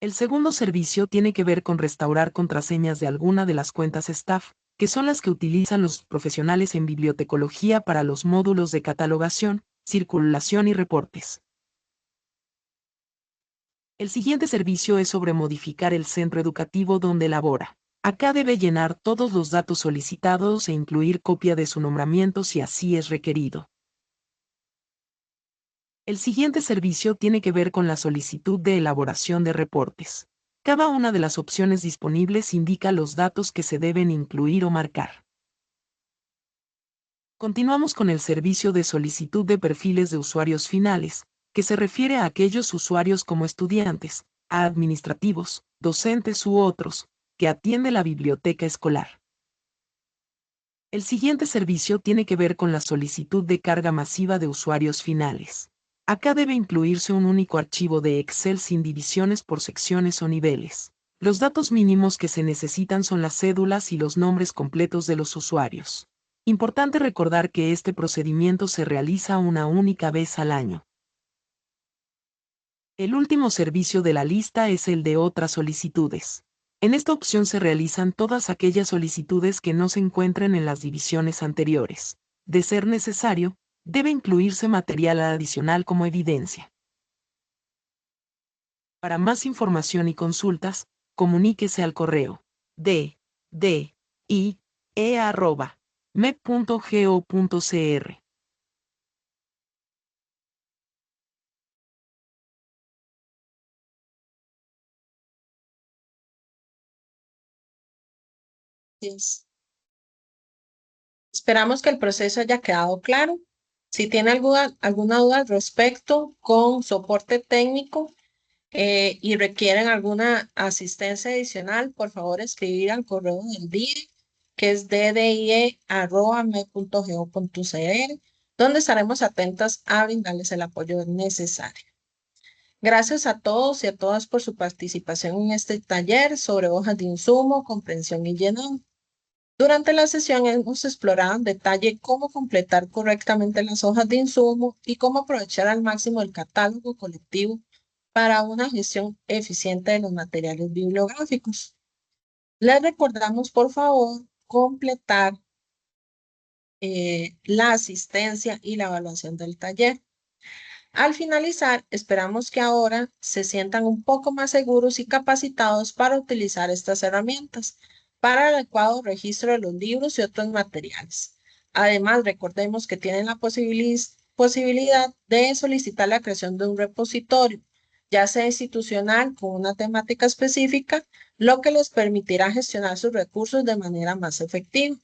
El segundo servicio tiene que ver con restaurar contraseñas de alguna de las cuentas staff, que son las que utilizan los profesionales en bibliotecología para los módulos de catalogación, circulación y reportes. El siguiente servicio es sobre modificar el centro educativo donde labora. Acá debe llenar todos los datos solicitados e incluir copia de su nombramiento si así es requerido. El siguiente servicio tiene que ver con la solicitud de elaboración de reportes. Cada una de las opciones disponibles indica los datos que se deben incluir o marcar. Continuamos con el servicio de solicitud de perfiles de usuarios finales, que se refiere a aquellos usuarios como estudiantes, administrativos, docentes u otros, que atiende la biblioteca escolar. El siguiente servicio tiene que ver con la solicitud de carga masiva de usuarios finales. Acá debe incluirse un único archivo de Excel sin divisiones por secciones o niveles. Los datos mínimos que se necesitan son las cédulas y los nombres completos de los usuarios. Importante recordar que este procedimiento se realiza una única vez al año. El último servicio de la lista es el de otras solicitudes. En esta opción se realizan todas aquellas solicitudes que no se encuentren en las divisiones anteriores. De ser necesario, debe incluirse material adicional como evidencia. Para más información y consultas, comuníquese al correo ddi@mep.go.cr. Esperamos que el proceso haya quedado claro. Si tiene alguna duda al respecto con soporte técnico y requieren alguna asistencia adicional, por favor escribir al correo del DIE, que es ddie@me.go.cr, donde estaremos atentas a brindarles el apoyo necesario. Gracias a todos y a todas por su participación en este taller sobre hojas de insumo, comprensión y llenado. Durante la sesión hemos explorado en detalle cómo completar correctamente las hojas de insumo y cómo aprovechar al máximo el catálogo colectivo para una gestión eficiente de los materiales bibliográficos. Les recordamos, por favor, completar la asistencia y la evaluación del taller. Al finalizar, esperamos que ahora se sientan un poco más seguros y capacitados para utilizar estas herramientas para el adecuado registro de los libros y otros materiales. Además, recordemos que tienen la posibilidad de solicitar la creación de un repositorio, ya sea institucional con una temática específica, lo que les permitirá gestionar sus recursos de manera más efectiva.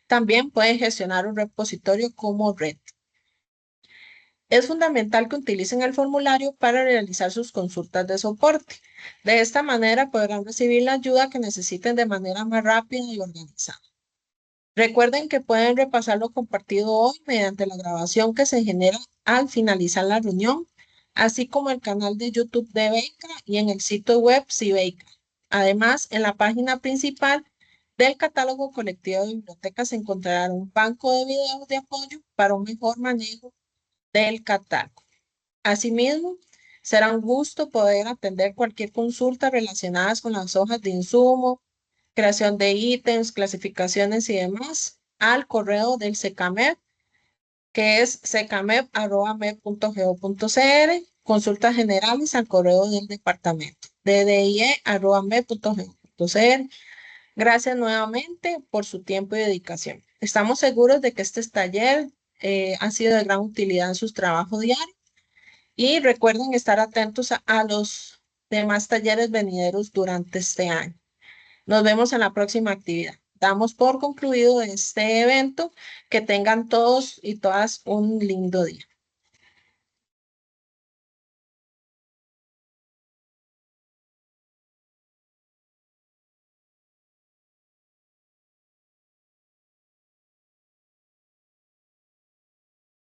También pueden gestionar un repositorio como red. Es fundamental que utilicen el formulario para realizar sus consultas de soporte. De esta manera podrán recibir la ayuda que necesiten de manera más rápida y organizada. Recuerden que pueden repasar lo compartido hoy mediante la grabación que se genera al finalizar la reunión, así como el canal de YouTube de Beika y en el sitio web Cibeika. Además, en la página principal Del catálogo colectivo de bibliotecas se encontrará un banco de videos de apoyo para un mejor manejo del catálogo. Asimismo, será un gusto poder atender cualquier consulta relacionada con las hojas de insumo, creación de ítems, clasificaciones y demás al correo del SECAMEP, que es secamep@mep.go.cr, consultas generales al correo del departamento, ddie@mep.go.cr. Gracias nuevamente por su tiempo y dedicación. Estamos seguros de que este taller ha sido de gran utilidad en sus trabajos diarios y recuerden estar atentos a los demás talleres venideros durante este año. Nos vemos en la próxima actividad. Damos por concluido este evento. Que tengan todos y todas un lindo día.